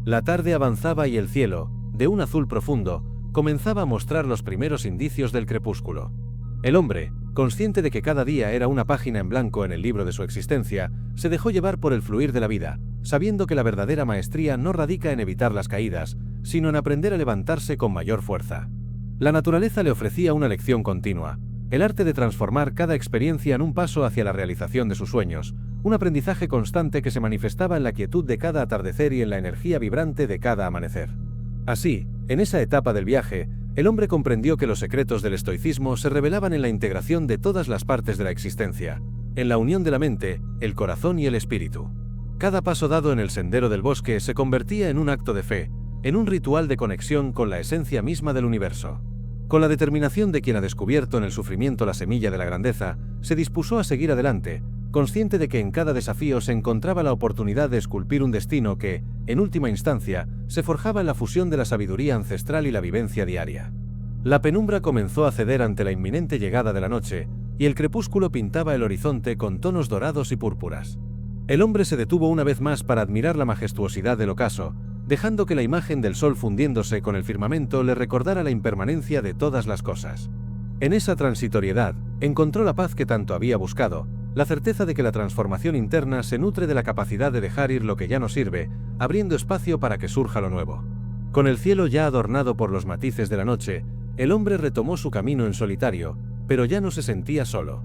La tarde avanzaba y el cielo, de un azul profundo, comenzaba a mostrar los primeros indicios del crepúsculo. El hombre, consciente de que cada día era una página en blanco en el libro de su existencia, se dejó llevar por el fluir de la vida, sabiendo que la verdadera maestría no radica en evitar las caídas, sino en aprender a levantarse con mayor fuerza. La naturaleza le ofrecía una lección continua, el arte de transformar cada experiencia en un paso hacia la realización de sus sueños, un aprendizaje constante que se manifestaba en la quietud de cada atardecer y en la energía vibrante de cada amanecer. Así, en esa etapa del viaje, el hombre comprendió que los secretos del estoicismo se revelaban en la integración de todas las partes de la existencia, en la unión de la mente, el corazón y el espíritu. Cada paso dado en el sendero del bosque se convertía en un acto de fe, en un ritual de conexión con la esencia misma del universo. Con la determinación de quien ha descubierto en el sufrimiento la semilla de la grandeza, se dispuso a seguir adelante, consciente de que en cada desafío se encontraba la oportunidad de esculpir un destino que, en última instancia, se forjaba en la fusión de la sabiduría ancestral y la vivencia diaria. La penumbra comenzó a ceder ante la inminente llegada de la noche, y el crepúsculo pintaba el horizonte con tonos dorados y púrpuras. El hombre se detuvo una vez más para admirar la majestuosidad del ocaso, dejando que la imagen del sol fundiéndose con el firmamento le recordara la impermanencia de todas las cosas. En esa transitoriedad, encontró la paz que tanto había buscado, la certeza de que la transformación interna se nutre de la capacidad de dejar ir lo que ya no sirve, abriendo espacio para que surja lo nuevo. Con el cielo ya adornado por los matices de la noche, el hombre retomó su camino en solitario, pero ya no se sentía solo.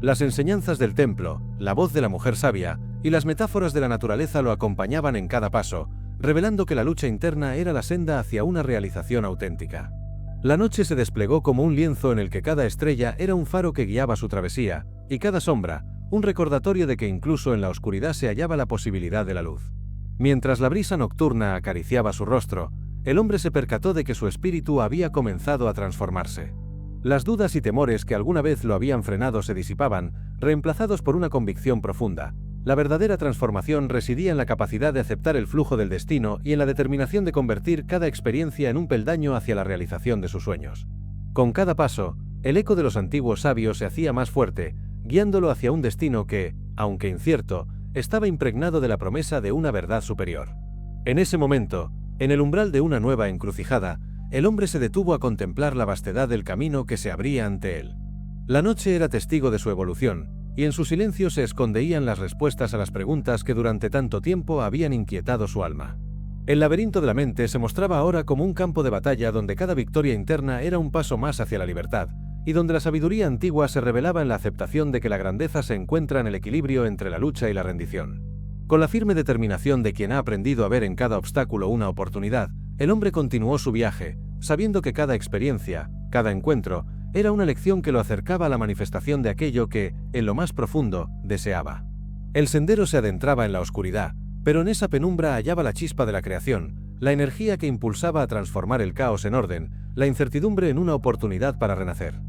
Las enseñanzas del templo, la voz de la mujer sabia y las metáforas de la naturaleza lo acompañaban en cada paso, revelando que la lucha interna era la senda hacia una realización auténtica. La noche se desplegó como un lienzo en el que cada estrella era un faro que guiaba su travesía, y cada sombra, un recordatorio de que incluso en la oscuridad se hallaba la posibilidad de la luz. Mientras la brisa nocturna acariciaba su rostro, el hombre se percató de que su espíritu había comenzado a transformarse. Las dudas y temores que alguna vez lo habían frenado se disipaban, reemplazados por una convicción profunda. La verdadera transformación residía en la capacidad de aceptar el flujo del destino y en la determinación de convertir cada experiencia en un peldaño hacia la realización de sus sueños. Con cada paso, el eco de los antiguos sabios se hacía más fuerte, guiándolo hacia un destino que, aunque incierto, estaba impregnado de la promesa de una verdad superior. En ese momento, en el umbral de una nueva encrucijada, el hombre se detuvo a contemplar la vastedad del camino que se abría ante él. La noche era testigo de su evolución, y en su silencio se escondían las respuestas a las preguntas que durante tanto tiempo habían inquietado su alma. El laberinto de la mente se mostraba ahora como un campo de batalla donde cada victoria interna era un paso más hacia la libertad, y donde la sabiduría antigua se revelaba en la aceptación de que la grandeza se encuentra en el equilibrio entre la lucha y la rendición. Con la firme determinación de quien ha aprendido a ver en cada obstáculo una oportunidad, el hombre continuó su viaje, sabiendo que cada experiencia, cada encuentro, era una lección que lo acercaba a la manifestación de aquello que, en lo más profundo, deseaba. El sendero se adentraba en la oscuridad, pero en esa penumbra hallaba la chispa de la creación, la energía que impulsaba a transformar el caos en orden, la incertidumbre en una oportunidad para renacer.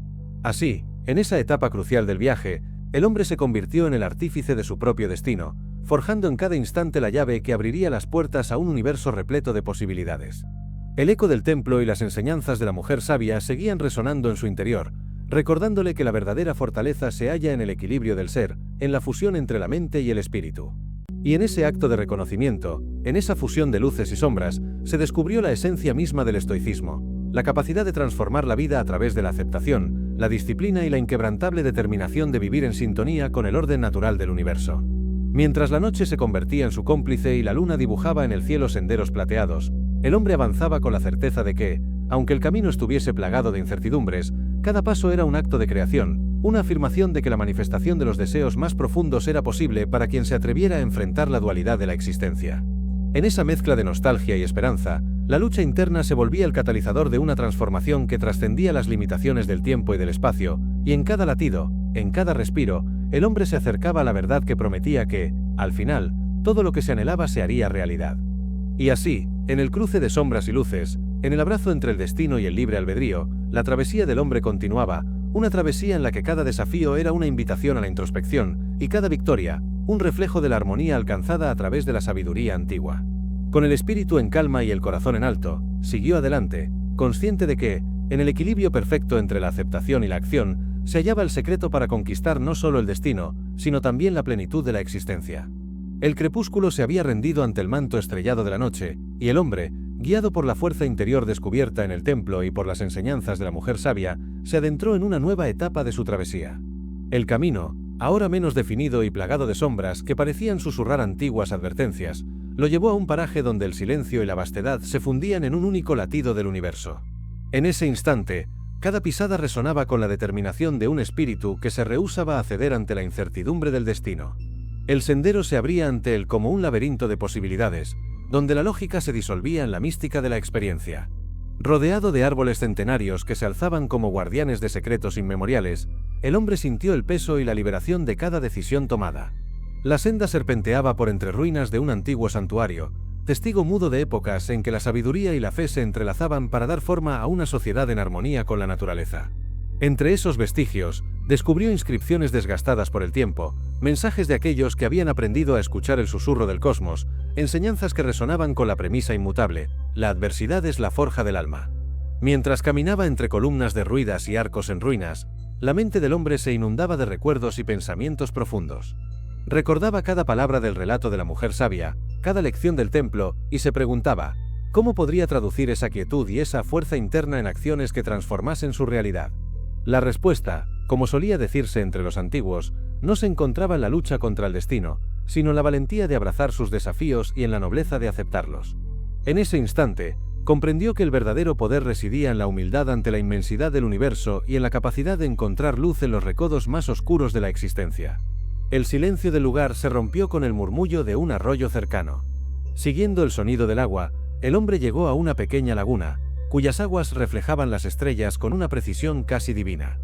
Así, en esa etapa crucial del viaje, el hombre se convirtió en el artífice de su propio destino, forjando en cada instante la llave que abriría las puertas a un universo repleto de posibilidades. El eco del templo y las enseñanzas de la mujer sabia seguían resonando en su interior, recordándole que la verdadera fortaleza se halla en el equilibrio del ser, en la fusión entre la mente y el espíritu. Y en ese acto de reconocimiento, en esa fusión de luces y sombras, se descubrió la esencia misma del estoicismo, la capacidad de transformar la vida a través de la aceptación, la disciplina y la inquebrantable determinación de vivir en sintonía con el orden natural del universo. Mientras la noche se convertía en su cómplice y la luna dibujaba en el cielo senderos plateados, el hombre avanzaba con la certeza de que, aunque el camino estuviese plagado de incertidumbres, cada paso era un acto de creación, una afirmación de que la manifestación de los deseos más profundos era posible para quien se atreviera a enfrentar la dualidad de la existencia. En esa mezcla de nostalgia y esperanza, la lucha interna se volvía el catalizador de una transformación que trascendía las limitaciones del tiempo y del espacio, y en cada latido, en cada respiro, el hombre se acercaba a la verdad que prometía que, al final, todo lo que se anhelaba se haría realidad. Y así, en el cruce de sombras y luces, en el abrazo entre el destino y el libre albedrío, la travesía del hombre continuaba, una travesía en la que cada desafío era una invitación a la introspección, y cada victoria, un reflejo de la armonía alcanzada a través de la sabiduría antigua. Con el espíritu en calma y el corazón en alto, siguió adelante, consciente de que, en el equilibrio perfecto entre la aceptación y la acción, se hallaba el secreto para conquistar no solo el destino, sino también la plenitud de la existencia. El crepúsculo se había rendido ante el manto estrellado de la noche, y el hombre, guiado por la fuerza interior descubierta en el templo y por las enseñanzas de la mujer sabia, se adentró en una nueva etapa de su travesía. El camino, ahora menos definido y plagado de sombras que parecían susurrar antiguas advertencias, lo llevó a un paraje donde el silencio y la vastedad se fundían en un único latido del universo. En ese instante, cada pisada resonaba con la determinación de un espíritu que se rehusaba a ceder ante la incertidumbre del destino. El sendero se abría ante él como un laberinto de posibilidades, donde la lógica se disolvía en la mística de la experiencia. Rodeado de árboles centenarios que se alzaban como guardianes de secretos inmemoriales, el hombre sintió el peso y la liberación de cada decisión tomada. La senda serpenteaba por entre ruinas de un antiguo santuario, testigo mudo de épocas en que la sabiduría y la fe se entrelazaban para dar forma a una sociedad en armonía con la naturaleza. Entre esos vestigios, descubrió inscripciones desgastadas por el tiempo, mensajes de aquellos que habían aprendido a escuchar el susurro del cosmos, enseñanzas que resonaban con la premisa inmutable: la adversidad es la forja del alma. Mientras caminaba entre columnas derruidas y arcos en ruinas, la mente del hombre se inundaba de recuerdos y pensamientos profundos. Recordaba cada palabra del relato de la mujer sabia, cada lección del templo, y se preguntaba, ¿cómo podría traducir esa quietud y esa fuerza interna en acciones que transformasen su realidad? La respuesta, como solía decirse entre los antiguos, no se encontraba en la lucha contra el destino, sino en la valentía de abrazar sus desafíos y en la nobleza de aceptarlos. En ese instante, comprendió que el verdadero poder residía en la humildad ante la inmensidad del universo y en la capacidad de encontrar luz en los recodos más oscuros de la existencia. El silencio del lugar se rompió con el murmullo de un arroyo cercano. Siguiendo el sonido del agua, el hombre llegó a una pequeña laguna, cuyas aguas reflejaban las estrellas con una precisión casi divina.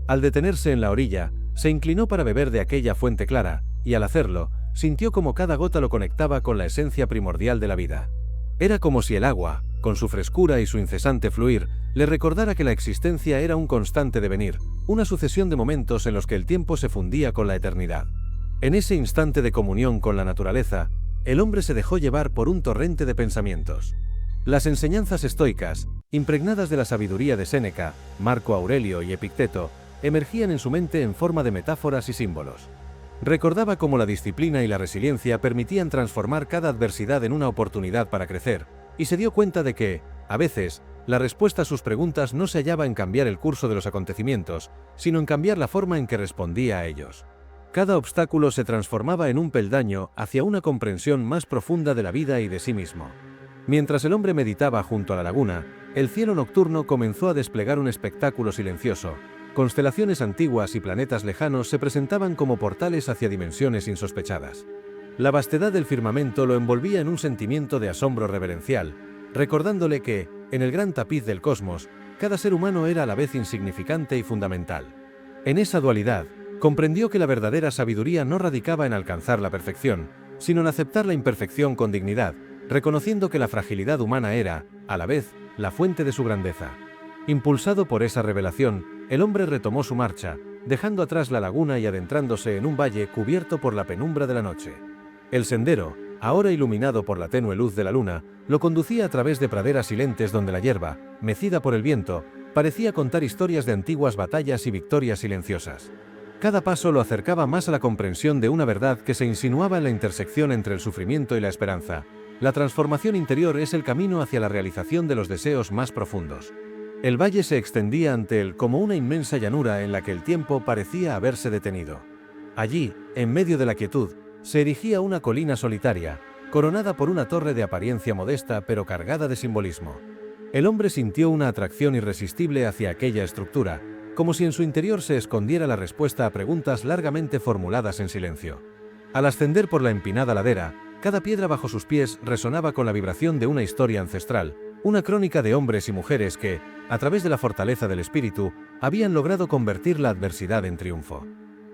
Al detenerse en la orilla, se inclinó para beber de aquella fuente clara, y al hacerlo, sintió como cada gota lo conectaba con la esencia primordial de la vida. Era como si el agua, con su frescura y su incesante fluir, le recordara que la existencia era un constante devenir, una sucesión de momentos en los que el tiempo se fundía con la eternidad. En ese instante de comunión con la naturaleza, el hombre se dejó llevar por un torrente de pensamientos. Las enseñanzas estoicas, impregnadas de la sabiduría de Séneca, Marco Aurelio y Epicteto, emergían en su mente en forma de metáforas y símbolos. Recordaba cómo la disciplina y la resiliencia permitían transformar cada adversidad en una oportunidad para crecer, y se dio cuenta de que, a veces, la respuesta a sus preguntas no se hallaba en cambiar el curso de los acontecimientos, sino en cambiar la forma en que respondía a ellos. Cada obstáculo se transformaba en un peldaño hacia una comprensión más profunda de la vida y de sí mismo. Mientras el hombre meditaba junto a la laguna, el cielo nocturno comenzó a desplegar un espectáculo silencioso. Constelaciones antiguas y planetas lejanos se presentaban como portales hacia dimensiones insospechadas. La vastedad del firmamento lo envolvía en un sentimiento de asombro reverencial, recordándole que, en el gran tapiz del cosmos, cada ser humano era a la vez insignificante y fundamental. En esa dualidad, comprendió que la verdadera sabiduría no radicaba en alcanzar la perfección, sino en aceptar la imperfección con dignidad, reconociendo que la fragilidad humana era, a la vez, la fuente de su grandeza. Impulsado por esa revelación, el hombre retomó su marcha, dejando atrás la laguna y adentrándose en un valle cubierto por la penumbra de la noche. El sendero, ahora iluminado por la tenue luz de la luna, lo conducía a través de praderas silentes donde la hierba, mecida por el viento, parecía contar historias de antiguas batallas y victorias silenciosas. Cada paso lo acercaba más a la comprensión de una verdad que se insinuaba en la intersección entre el sufrimiento y la esperanza. La transformación interior es el camino hacia la realización de los deseos más profundos. El valle se extendía ante él como una inmensa llanura en la que el tiempo parecía haberse detenido. Allí, en medio de la quietud, se erigía una colina solitaria, coronada por una torre de apariencia modesta pero cargada de simbolismo. El hombre sintió una atracción irresistible hacia aquella estructura, como si en su interior se escondiera la respuesta a preguntas largamente formuladas en silencio. Al ascender por la empinada ladera, cada piedra bajo sus pies resonaba con la vibración de una historia ancestral, una crónica de hombres y mujeres que, a través de la fortaleza del espíritu, habían logrado convertir la adversidad en triunfo.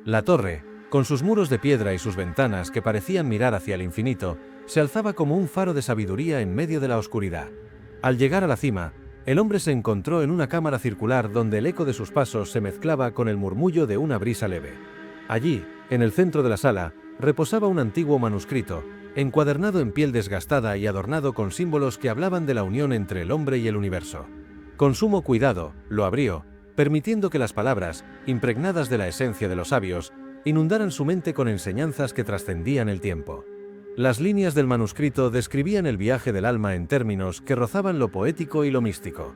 La torre, con sus muros de piedra y sus ventanas que parecían mirar hacia el infinito, se alzaba como un faro de sabiduría en medio de la oscuridad. Al llegar a la cima, el hombre se encontró en una cámara circular donde el eco de sus pasos se mezclaba con el murmullo de una brisa leve. Allí, en el centro de la sala, reposaba un antiguo manuscrito, encuadernado en piel desgastada y adornado con símbolos que hablaban de la unión entre el hombre y el universo. Con sumo cuidado, lo abrió, permitiendo que las palabras, impregnadas de la esencia de los sabios, inundaran su mente con enseñanzas que trascendían el tiempo. Las líneas del manuscrito describían el viaje del alma en términos que rozaban lo poético y lo místico.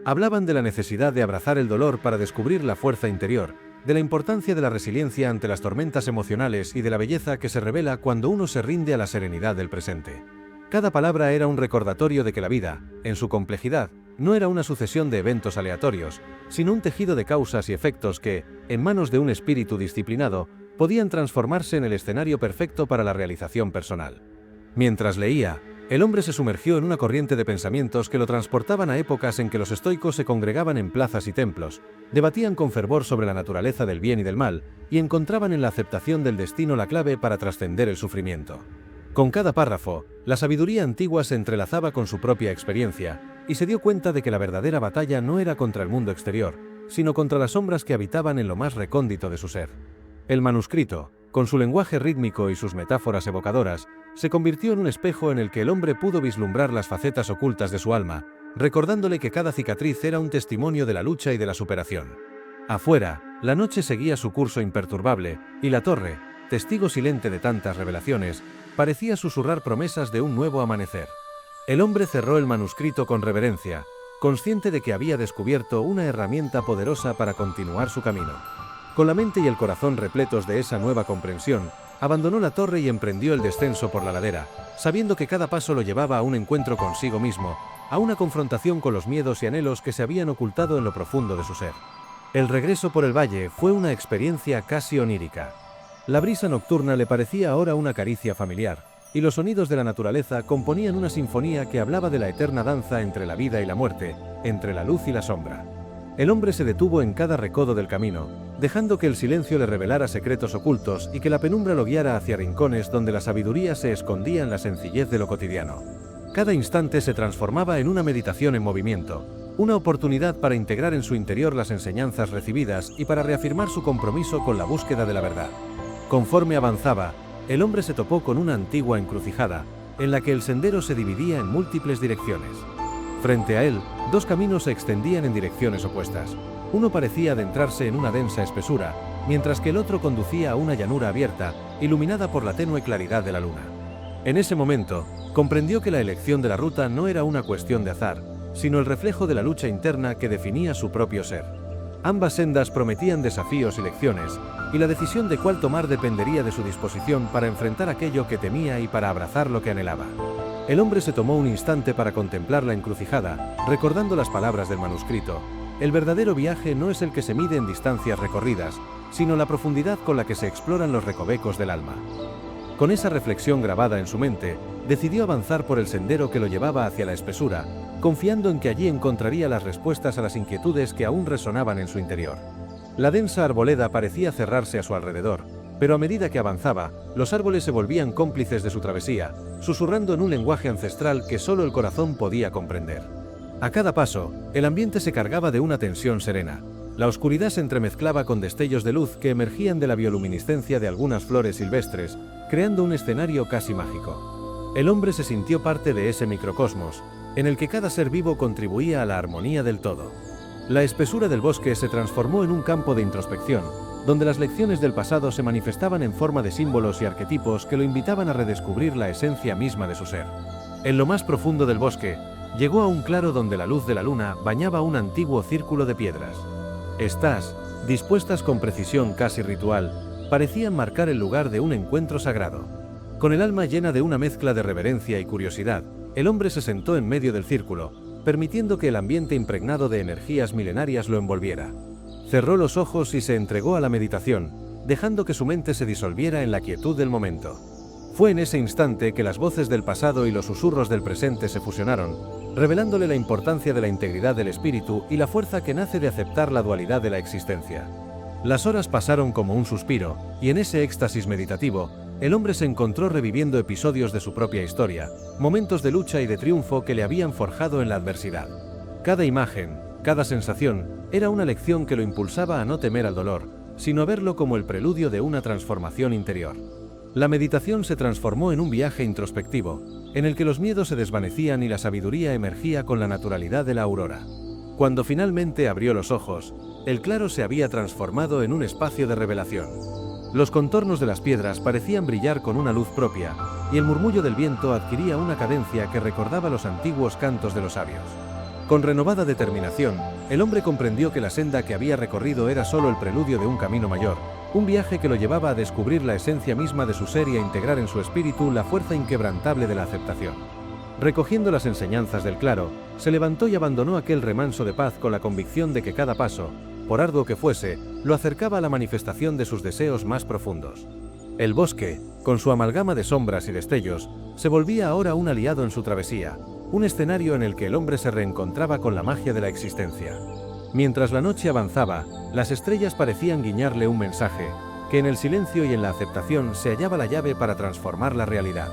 Hablaban de la necesidad de abrazar el dolor para descubrir la fuerza interior, de la importancia de la resiliencia ante las tormentas emocionales y de la belleza que se revela cuando uno se rinde a la serenidad del presente. Cada palabra era un recordatorio de que la vida, en su complejidad, no era una sucesión de eventos aleatorios, sino un tejido de causas y efectos que, en manos de un espíritu disciplinado, podían transformarse en el escenario perfecto para la realización personal. Mientras leía, el hombre se sumergió en una corriente de pensamientos que lo transportaban a épocas en que los estoicos se congregaban en plazas y templos, debatían con fervor sobre la naturaleza del bien y del mal, y encontraban en la aceptación del destino la clave para trascender el sufrimiento. Con cada párrafo, la sabiduría antigua se entrelazaba con su propia experiencia, y se dio cuenta de que la verdadera batalla no era contra el mundo exterior, sino contra las sombras que habitaban en lo más recóndito de su ser. El manuscrito, con su lenguaje rítmico y sus metáforas evocadoras, se convirtió en un espejo en el que el hombre pudo vislumbrar las facetas ocultas de su alma, recordándole que cada cicatriz era un testimonio de la lucha y de la superación. Afuera, la noche seguía su curso imperturbable, y la torre, testigo silente de tantas revelaciones, parecía susurrar promesas de un nuevo amanecer. El hombre cerró el manuscrito con reverencia, consciente de que había descubierto una herramienta poderosa para continuar su camino. Con la mente y el corazón repletos de esa nueva comprensión, abandonó la torre y emprendió el descenso por la ladera, sabiendo que cada paso lo llevaba a un encuentro consigo mismo, a una confrontación con los miedos y anhelos que se habían ocultado en lo profundo de su ser. El regreso por el valle fue una experiencia casi onírica. La brisa nocturna le parecía ahora una caricia familiar, y los sonidos de la naturaleza componían una sinfonía que hablaba de la eterna danza entre la vida y la muerte, entre la luz y la sombra. El hombre se detuvo en cada recodo del camino, dejando que el silencio le revelara secretos ocultos y que la penumbra lo guiara hacia rincones donde la sabiduría se escondía en la sencillez de lo cotidiano. Cada instante se transformaba en una meditación en movimiento, una oportunidad para integrar en su interior las enseñanzas recibidas y para reafirmar su compromiso con la búsqueda de la verdad. Conforme avanzaba, el hombre se topó con una antigua encrucijada, en la que el sendero se dividía en múltiples direcciones. Frente a él, dos caminos se extendían en direcciones opuestas. Uno parecía adentrarse en una densa espesura, mientras que el otro conducía a una llanura abierta, iluminada por la tenue claridad de la luna. En ese momento, comprendió que la elección de la ruta no era una cuestión de azar, sino el reflejo de la lucha interna que definía su propio ser. Ambas sendas prometían desafíos y lecciones, y la decisión de cuál tomar dependería de su disposición para enfrentar aquello que temía y para abrazar lo que anhelaba. El hombre se tomó un instante para contemplar la encrucijada, recordando las palabras del manuscrito. El verdadero viaje no es el que se mide en distancias recorridas, sino la profundidad con la que se exploran los recovecos del alma. Con esa reflexión grabada en su mente, decidió avanzar por el sendero que lo llevaba hacia la espesura, confiando en que allí encontraría las respuestas a las inquietudes que aún resonaban en su interior. La densa arboleda parecía cerrarse a su alrededor, pero a medida que avanzaba, los árboles se volvían cómplices de su travesía, susurrando en un lenguaje ancestral que solo el corazón podía comprender. A cada paso, el ambiente se cargaba de una tensión serena. La oscuridad se entremezclaba con destellos de luz que emergían de la bioluminiscencia de algunas flores silvestres, creando un escenario casi mágico. El hombre se sintió parte de ese microcosmos, en el que cada ser vivo contribuía a la armonía del todo. La espesura del bosque se transformó en un campo de introspección, donde las lecciones del pasado se manifestaban en forma de símbolos y arquetipos que lo invitaban a redescubrir la esencia misma de su ser. En lo más profundo del bosque, llegó a un claro donde la luz de la luna bañaba un antiguo círculo de piedras. Estas, dispuestas con precisión casi ritual, parecían marcar el lugar de un encuentro sagrado. Con el alma llena de una mezcla de reverencia y curiosidad, el hombre se sentó en medio del círculo, permitiendo que el ambiente impregnado de energías milenarias lo envolviera. Cerró los ojos y se entregó a la meditación, dejando que su mente se disolviera en la quietud del momento. Fue en ese instante que las voces del pasado y los susurros del presente se fusionaron, revelándole la importancia de la integridad del espíritu y la fuerza que nace de aceptar la dualidad de la existencia. Las horas pasaron como un suspiro, y en ese éxtasis meditativo, el hombre se encontró reviviendo episodios de su propia historia, momentos de lucha y de triunfo que le habían forjado en la adversidad. Cada imagen, cada sensación, era una lección que lo impulsaba a no temer al dolor, sino a verlo como el preludio de una transformación interior. La meditación se transformó en un viaje introspectivo, en el que los miedos se desvanecían y la sabiduría emergía con la naturalidad de la aurora. Cuando finalmente abrió los ojos, el claro se había transformado en un espacio de revelación. Los contornos de las piedras parecían brillar con una luz propia, y el murmullo del viento adquiría una cadencia que recordaba los antiguos cantos de los sabios. Con renovada determinación, el hombre comprendió que la senda que había recorrido era solo el preludio de un camino mayor, un viaje que lo llevaba a descubrir la esencia misma de su ser y a integrar en su espíritu la fuerza inquebrantable de la aceptación. Recogiendo las enseñanzas del claro, se levantó y abandonó aquel remanso de paz con la convicción de que cada paso, por arduo que fuese, lo acercaba a la manifestación de sus deseos más profundos. El bosque, con su amalgama de sombras y destellos, se volvía ahora un aliado en su travesía, un escenario en el que el hombre se reencontraba con la magia de la existencia. Mientras la noche avanzaba, las estrellas parecían guiñarle un mensaje, que en el silencio y en la aceptación se hallaba la llave para transformar la realidad.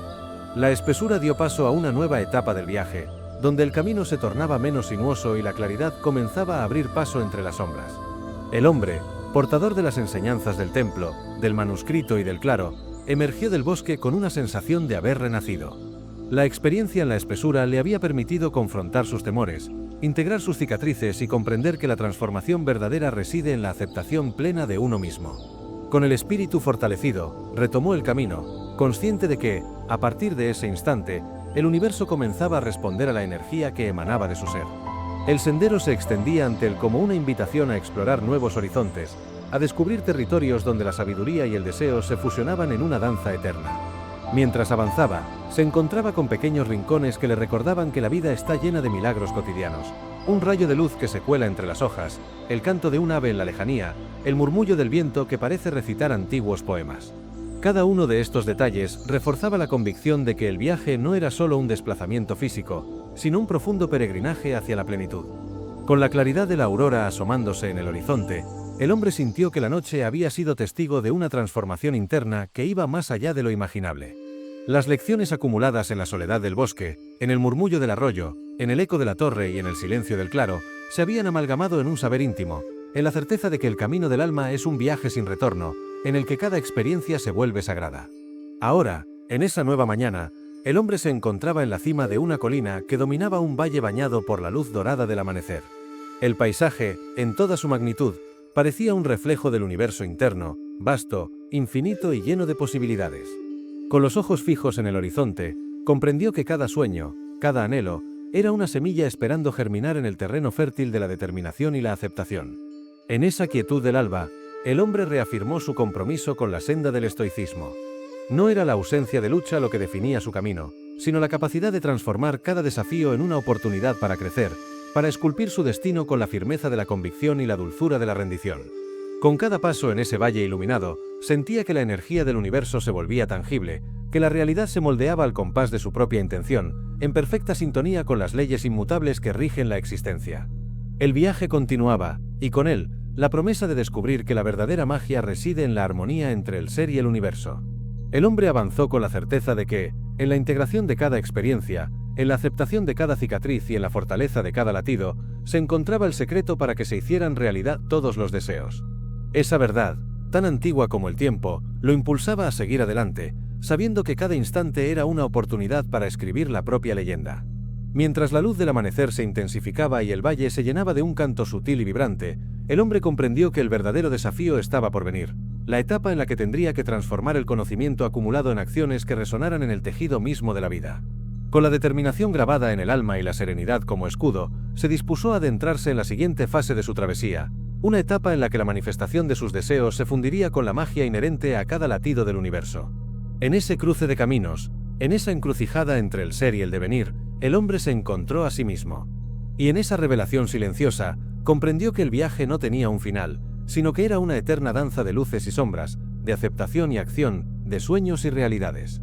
La espesura dio paso a una nueva etapa del viaje, donde el camino se tornaba menos sinuoso y la claridad comenzaba a abrir paso entre las sombras. El hombre, portador de las enseñanzas del templo, del manuscrito y del claro, emergió del bosque con una sensación de haber renacido. La experiencia en la espesura le había permitido confrontar sus temores, integrar sus cicatrices y comprender que la transformación verdadera reside en la aceptación plena de uno mismo. Con el espíritu fortalecido, retomó el camino, consciente de que, a partir de ese instante, el universo comenzaba a responder a la energía que emanaba de su ser. El sendero se extendía ante él como una invitación a explorar nuevos horizontes, a descubrir territorios donde la sabiduría y el deseo se fusionaban en una danza eterna. Mientras avanzaba, se encontraba con pequeños rincones que le recordaban que la vida está llena de milagros cotidianos. Un rayo de luz que se cuela entre las hojas, el canto de un ave en la lejanía, el murmullo del viento que parece recitar antiguos poemas. Cada uno de estos detalles reforzaba la convicción de que el viaje no era solo un desplazamiento físico, sino un profundo peregrinaje hacia la plenitud. Con la claridad de la aurora asomándose en el horizonte, el hombre sintió que la noche había sido testigo de una transformación interna que iba más allá de lo imaginable. Las lecciones acumuladas en la soledad del bosque, en el murmullo del arroyo, en el eco de la torre y en el silencio del claro, se habían amalgamado en un saber íntimo, en la certeza de que el camino del alma es un viaje sin retorno, en el que cada experiencia se vuelve sagrada. Ahora, en esa nueva mañana, el hombre se encontraba en la cima de una colina que dominaba un valle bañado por la luz dorada del amanecer. El paisaje, en toda su magnitud, parecía un reflejo del universo interno, vasto, infinito y lleno de posibilidades. Con los ojos fijos en el horizonte, comprendió que cada sueño, cada anhelo, era una semilla esperando germinar en el terreno fértil de la determinación y la aceptación. En esa quietud del alba, el hombre reafirmó su compromiso con la senda del estoicismo. No era la ausencia de lucha lo que definía su camino, sino la capacidad de transformar cada desafío en una oportunidad para crecer, para esculpir su destino con la firmeza de la convicción y la dulzura de la rendición. Con cada paso en ese valle iluminado, sentía que la energía del universo se volvía tangible, que la realidad se moldeaba al compás de su propia intención, en perfecta sintonía con las leyes inmutables que rigen la existencia. El viaje continuaba, y con él, la promesa de descubrir que la verdadera magia reside en la armonía entre el ser y el universo. El hombre avanzó con la certeza de que, en la integración de cada experiencia, en la aceptación de cada cicatriz y en la fortaleza de cada latido, se encontraba el secreto para que se hicieran realidad todos los deseos. Esa verdad, tan antigua como el tiempo, lo impulsaba a seguir adelante, sabiendo que cada instante era una oportunidad para escribir la propia leyenda. Mientras la luz del amanecer se intensificaba y el valle se llenaba de un canto sutil y vibrante, el hombre comprendió que el verdadero desafío estaba por venir, la etapa en la que tendría que transformar el conocimiento acumulado en acciones que resonaran en el tejido mismo de la vida. Con la determinación grabada en el alma y la serenidad como escudo, se dispuso a adentrarse en la siguiente fase de su travesía, una etapa en la que la manifestación de sus deseos se fundiría con la magia inherente a cada latido del universo. En ese cruce de caminos, en esa encrucijada entre el ser y el devenir, el hombre se encontró a sí mismo. Y en esa revelación silenciosa, comprendió que el viaje no tenía un final, sino que era una eterna danza de luces y sombras, de aceptación y acción, de sueños y realidades.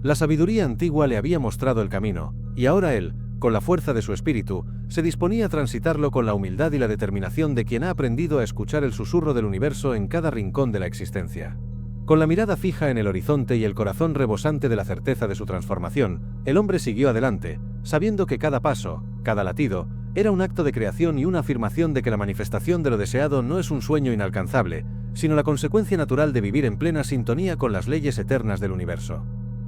La sabiduría antigua le había mostrado el camino, y ahora él, con la fuerza de su espíritu, se disponía a transitarlo con la humildad y la determinación de quien ha aprendido a escuchar el susurro del universo en cada rincón de la existencia. Con la mirada fija en el horizonte y el corazón rebosante de la certeza de su transformación, el hombre siguió adelante, sabiendo que cada paso, cada latido, era un acto de creación y una afirmación de que la manifestación de lo deseado no es un sueño inalcanzable, sino la consecuencia natural de vivir en plena sintonía con las leyes eternas del universo.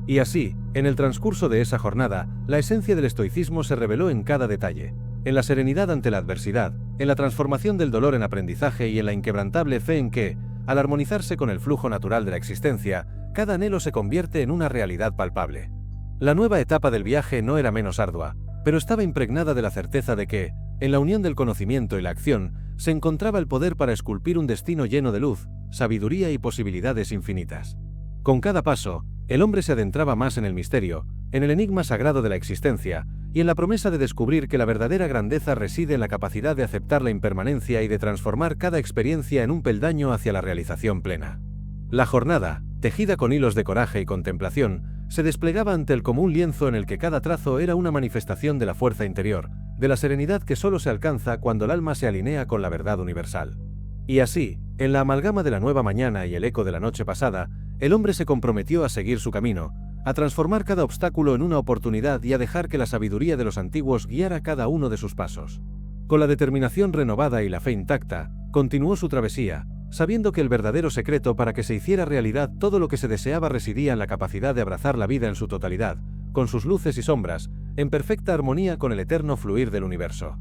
Y así, en el transcurso de esa jornada, la esencia del estoicismo se reveló en cada detalle, en la serenidad ante la adversidad, en la transformación del dolor en aprendizaje y en la inquebrantable fe en que, al armonizarse con el flujo natural de la existencia, cada anhelo se convierte en una realidad palpable. La nueva etapa del viaje no era menos ardua, pero estaba impregnada de la certeza de que, en la unión del conocimiento y la acción, se encontraba el poder para esculpir un destino lleno de luz, sabiduría y posibilidades infinitas. Con cada paso, el hombre se adentraba más en el misterio, en el enigma sagrado de la existencia, y en la promesa de descubrir que la verdadera grandeza reside en la capacidad de aceptar la impermanencia y de transformar cada experiencia en un peldaño hacia la realización plena. La jornada, tejida con hilos de coraje y contemplación, se desplegaba ante él como un lienzo en el que cada trazo era una manifestación de la fuerza interior, de la serenidad que solo se alcanza cuando el alma se alinea con la verdad universal. Y así, en la amalgama de la nueva mañana y el eco de la noche pasada, el hombre se comprometió a seguir su camino, a transformar cada obstáculo en una oportunidad y a dejar que la sabiduría de los antiguos guiara cada uno de sus pasos. Con la determinación renovada y la fe intacta, continuó su travesía, sabiendo que el verdadero secreto para que se hiciera realidad todo lo que se deseaba residía en la capacidad de abrazar la vida en su totalidad, con sus luces y sombras, en perfecta armonía con el eterno fluir del universo.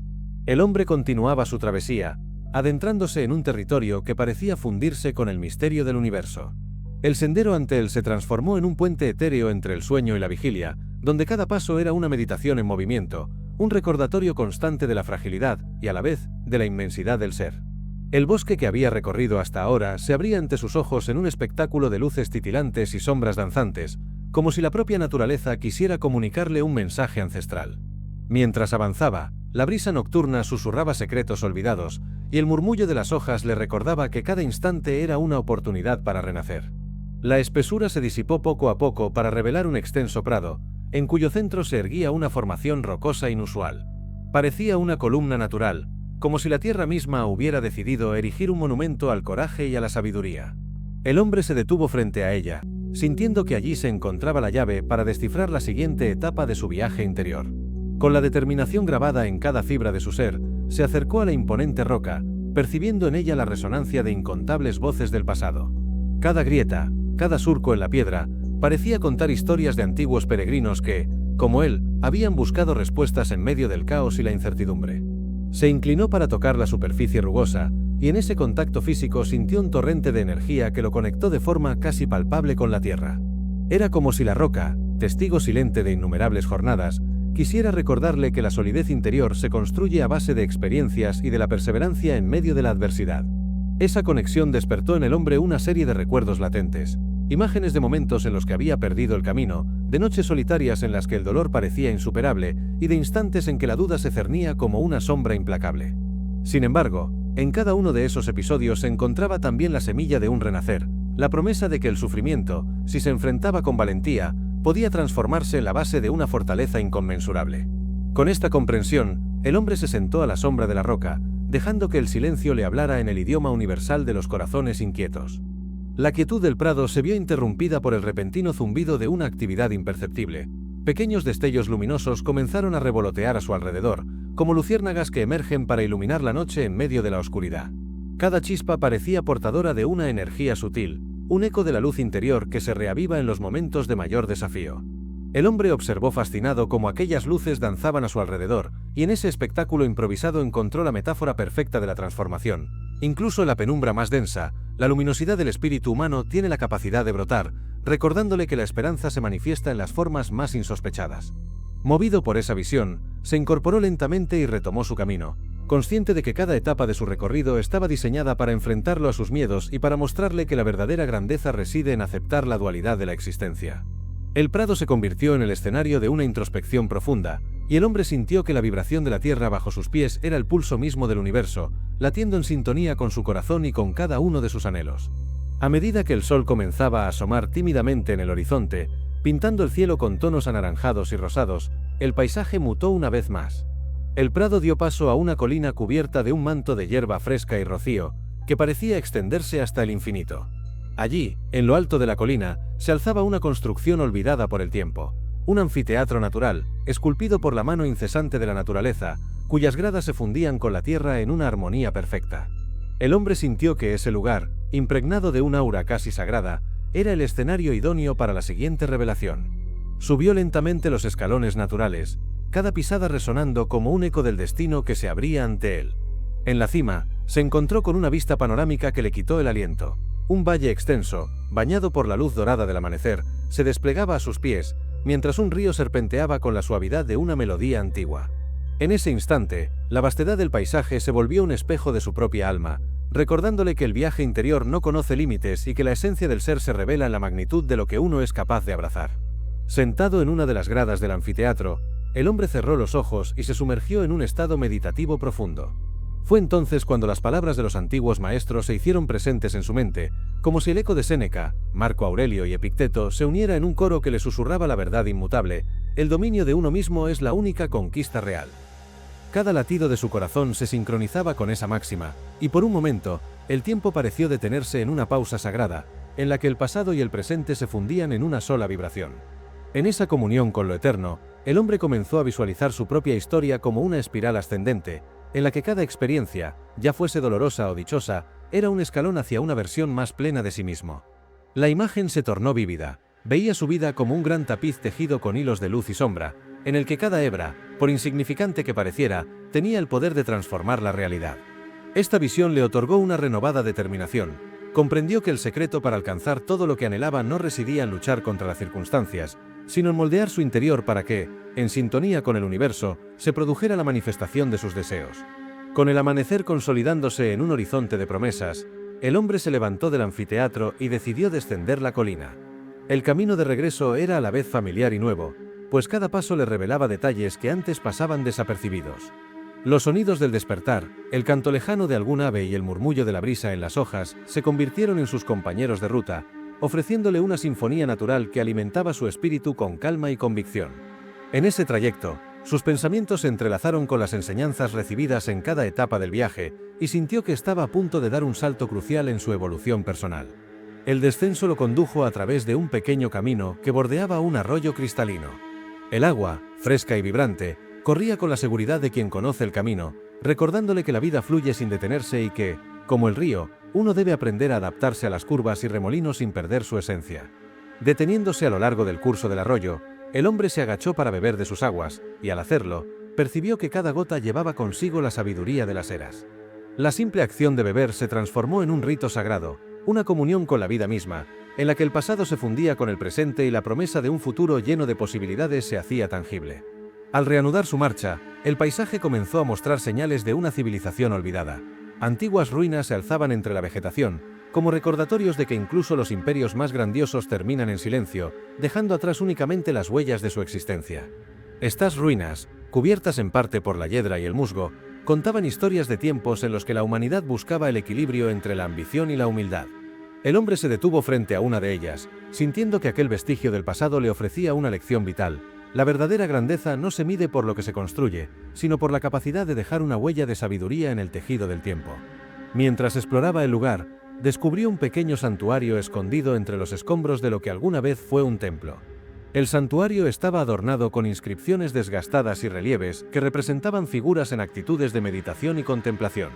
El hombre continuaba su travesía, adentrándose en un territorio que parecía fundirse con el misterio del universo. El sendero ante él se transformó en un puente etéreo entre el sueño y la vigilia, donde cada paso era una meditación en movimiento, un recordatorio constante de la fragilidad y a la vez de la inmensidad del ser. El bosque que había recorrido hasta ahora se abría ante sus ojos en un espectáculo de luces titilantes y sombras danzantes, como si la propia naturaleza quisiera comunicarle un mensaje ancestral. Mientras avanzaba, la brisa nocturna susurraba secretos olvidados, y el murmullo de las hojas le recordaba que cada instante era una oportunidad para renacer. La espesura se disipó poco a poco para revelar un extenso prado, en cuyo centro se erguía una formación rocosa inusual. Parecía una columna natural, como si la tierra misma hubiera decidido erigir un monumento al coraje y a la sabiduría. El hombre se detuvo frente a ella, sintiendo que allí se encontraba la llave para descifrar la siguiente etapa de su viaje interior. Con la determinación grabada en cada fibra de su ser, se acercó a la imponente roca, percibiendo en ella la resonancia de incontables voces del pasado. Cada grieta, cada surco en la piedra, parecía contar historias de antiguos peregrinos que, como él, habían buscado respuestas en medio del caos y la incertidumbre. Se inclinó para tocar la superficie rugosa, y en ese contacto físico sintió un torrente de energía que lo conectó de forma casi palpable con la tierra. Era como si la roca, testigo silente de innumerables jornadas, quisiera recordarle que la solidez interior se construye a base de experiencias y de la perseverancia en medio de la adversidad. Esa conexión despertó en el hombre una serie de recuerdos latentes, imágenes de momentos en los que había perdido el camino, de noches solitarias en las que el dolor parecía insuperable y de instantes en que la duda se cernía como una sombra implacable. Sin embargo, en cada uno de esos episodios se encontraba también la semilla de un renacer, la promesa de que el sufrimiento, si se enfrentaba con valentía, podía transformarse en la base de una fortaleza inconmensurable. Con esta comprensión, el hombre se sentó a la sombra de la roca, dejando que el silencio le hablara en el idioma universal de los corazones inquietos. La quietud del prado se vio interrumpida por el repentino zumbido de una actividad imperceptible. Pequeños destellos luminosos comenzaron a revolotear a su alrededor, como luciérnagas que emergen para iluminar la noche en medio de la oscuridad. Cada chispa parecía portadora de una energía sutil, un eco de la luz interior que se reaviva en los momentos de mayor desafío. El hombre observó fascinado cómo aquellas luces danzaban a su alrededor, y en ese espectáculo improvisado encontró la metáfora perfecta de la transformación. Incluso en la penumbra más densa, la luminosidad del espíritu humano tiene la capacidad de brotar, recordándole que la esperanza se manifiesta en las formas más insospechadas. Movido por esa visión, se incorporó lentamente y retomó su camino, consciente de que cada etapa de su recorrido estaba diseñada para enfrentarlo a sus miedos y para mostrarle que la verdadera grandeza reside en aceptar la dualidad de la existencia. El prado se convirtió en el escenario de una introspección profunda, y el hombre sintió que la vibración de la tierra bajo sus pies era el pulso mismo del universo, latiendo en sintonía con su corazón y con cada uno de sus anhelos. A medida que el sol comenzaba a asomar tímidamente en el horizonte, pintando el cielo con tonos anaranjados y rosados, el paisaje mutó una vez más. El prado dio paso a una colina cubierta de un manto de hierba fresca y rocío, que parecía extenderse hasta el infinito. Allí, en lo alto de la colina, se alzaba una construcción olvidada por el tiempo, un anfiteatro natural, esculpido por la mano incesante de la naturaleza, cuyas gradas se fundían con la tierra en una armonía perfecta. El hombre sintió que ese lugar, impregnado de un aura casi sagrada, era el escenario idóneo para la siguiente revelación. Subió lentamente los escalones naturales, cada pisada resonando como un eco del destino que se abría ante él. En la cima, se encontró con una vista panorámica que le quitó el aliento. Un valle extenso, bañado por la luz dorada del amanecer, se desplegaba a sus pies, mientras un río serpenteaba con la suavidad de una melodía antigua. En ese instante, la vastedad del paisaje se volvió un espejo de su propia alma, recordándole que el viaje interior no conoce límites y que la esencia del ser se revela en la magnitud de lo que uno es capaz de abrazar. Sentado en una de las gradas del anfiteatro, el hombre cerró los ojos y se sumergió en un estado meditativo profundo. Fue entonces cuando las palabras de los antiguos maestros se hicieron presentes en su mente, como si el eco de Séneca, Marco Aurelio y Epicteto se uniera en un coro que le susurraba la verdad inmutable: el dominio de uno mismo es la única conquista real. Cada latido de su corazón se sincronizaba con esa máxima, y por un momento, el tiempo pareció detenerse en una pausa sagrada, en la que el pasado y el presente se fundían en una sola vibración. En esa comunión con lo eterno, el hombre comenzó a visualizar su propia historia como una espiral ascendente, en la que cada experiencia, ya fuese dolorosa o dichosa, era un escalón hacia una versión más plena de sí mismo. La imagen se tornó vívida, veía su vida como un gran tapiz tejido con hilos de luz y sombra, en el que cada hebra, por insignificante que pareciera, tenía el poder de transformar la realidad. Esta visión le otorgó una renovada determinación. Comprendió que el secreto para alcanzar todo lo que anhelaba no residía en luchar contra las circunstancias, sino en moldear su interior para que, en sintonía con el universo, se produjera la manifestación de sus deseos. Con el amanecer consolidándose en un horizonte de promesas, el hombre se levantó del anfiteatro y decidió descender la colina. El camino de regreso era a la vez familiar y nuevo, pues cada paso le revelaba detalles que antes pasaban desapercibidos. Los sonidos del despertar, el canto lejano de algún ave y el murmullo de la brisa en las hojas se convirtieron en sus compañeros de ruta, ofreciéndole una sinfonía natural que alimentaba su espíritu con calma y convicción. En ese trayecto, sus pensamientos se entrelazaron con las enseñanzas recibidas en cada etapa del viaje, y sintió que estaba a punto de dar un salto crucial en su evolución personal. El descenso lo condujo a través de un pequeño camino que bordeaba un arroyo cristalino. El agua, fresca y vibrante, corría con la seguridad de quien conoce el camino, recordándole que la vida fluye sin detenerse y que, como el río, uno debe aprender a adaptarse a las curvas y remolinos sin perder su esencia. Deteniéndose a lo largo del curso del arroyo, el hombre se agachó para beber de sus aguas, y al hacerlo, percibió que cada gota llevaba consigo la sabiduría de las eras. La simple acción de beber se transformó en un rito sagrado, una comunión con la vida misma, en la que el pasado se fundía con el presente y la promesa de un futuro lleno de posibilidades se hacía tangible. Al reanudar su marcha, el paisaje comenzó a mostrar señales de una civilización olvidada. Antiguas ruinas se alzaban entre la vegetación, como recordatorios de que incluso los imperios más grandiosos terminan en silencio, dejando atrás únicamente las huellas de su existencia. Estas ruinas, cubiertas en parte por la hiedra y el musgo, contaban historias de tiempos en los que la humanidad buscaba el equilibrio entre la ambición y la humildad. El hombre se detuvo frente a una de ellas, sintiendo que aquel vestigio del pasado le ofrecía una lección vital, La verdadera grandeza no se mide por lo que se construye, sino por la capacidad de dejar una huella de sabiduría en el tejido del tiempo. Mientras exploraba el lugar, descubrió un pequeño santuario escondido entre los escombros de lo que alguna vez fue un templo. El santuario estaba adornado con inscripciones desgastadas y relieves que representaban figuras en actitudes de meditación y contemplación.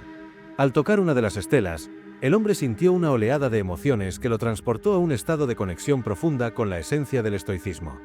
Al tocar una de las estelas, el hombre sintió una oleada de emociones que lo transportó a un estado de conexión profunda con la esencia del estoicismo.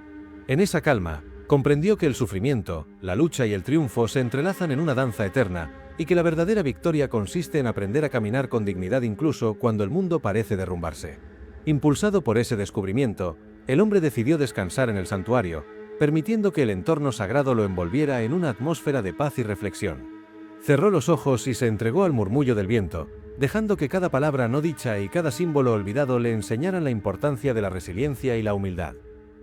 En esa calma, comprendió que el sufrimiento, la lucha y el triunfo se entrelazan en una danza eterna, y que la verdadera victoria consiste en aprender a caminar con dignidad incluso cuando el mundo parece derrumbarse. Impulsado por ese descubrimiento, el hombre decidió descansar en el santuario, permitiendo que el entorno sagrado lo envolviera en una atmósfera de paz y reflexión. Cerró los ojos y se entregó al murmullo del viento, dejando que cada palabra no dicha y cada símbolo olvidado le enseñaran la importancia de la resiliencia y la humildad.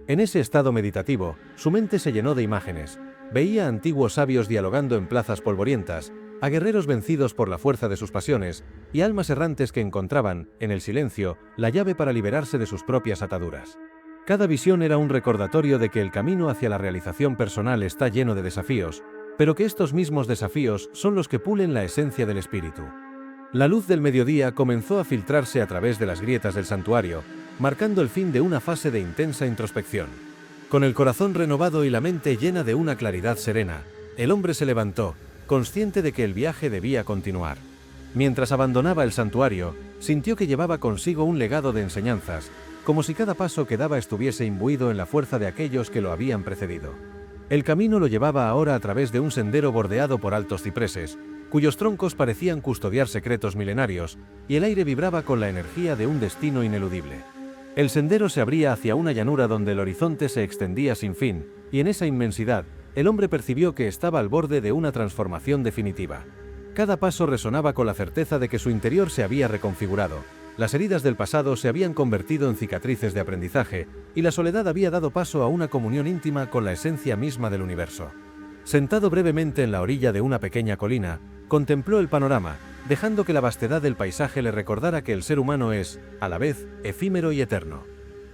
En ese estado meditativo, su mente se llenó de imágenes. Veía a antiguos sabios dialogando en plazas polvorientas, a guerreros vencidos por la fuerza de sus pasiones, y almas errantes que encontraban, en el silencio, la llave para liberarse de sus propias ataduras. Cada visión era un recordatorio de que el camino hacia la realización personal está lleno de desafíos, pero que estos mismos desafíos son los que pulen la esencia del espíritu. La luz del mediodía comenzó a filtrarse a través de las grietas del santuario, marcando el fin de una fase de intensa introspección. Con el corazón renovado y la mente llena de una claridad serena, el hombre se levantó, consciente de que el viaje debía continuar. Mientras abandonaba el santuario, sintió que llevaba consigo un legado de enseñanzas, como si cada paso que daba estuviese imbuido en la fuerza de aquellos que lo habían precedido. El camino lo llevaba ahora a través de un sendero bordeado por altos cipreses, cuyos troncos parecían custodiar secretos milenarios, y el aire vibraba con la energía de un destino ineludible. El sendero se abría hacia una llanura donde el horizonte se extendía sin fin, y en esa inmensidad, el hombre percibió que estaba al borde de una transformación definitiva. Cada paso resonaba con la certeza de que su interior se había reconfigurado, las heridas del pasado se habían convertido en cicatrices de aprendizaje, y la soledad había dado paso a una comunión íntima con la esencia misma del universo. Sentado brevemente en la orilla de una pequeña colina, contempló el panorama, dejando que la vastedad del paisaje le recordara que el ser humano es, a la vez, efímero y eterno.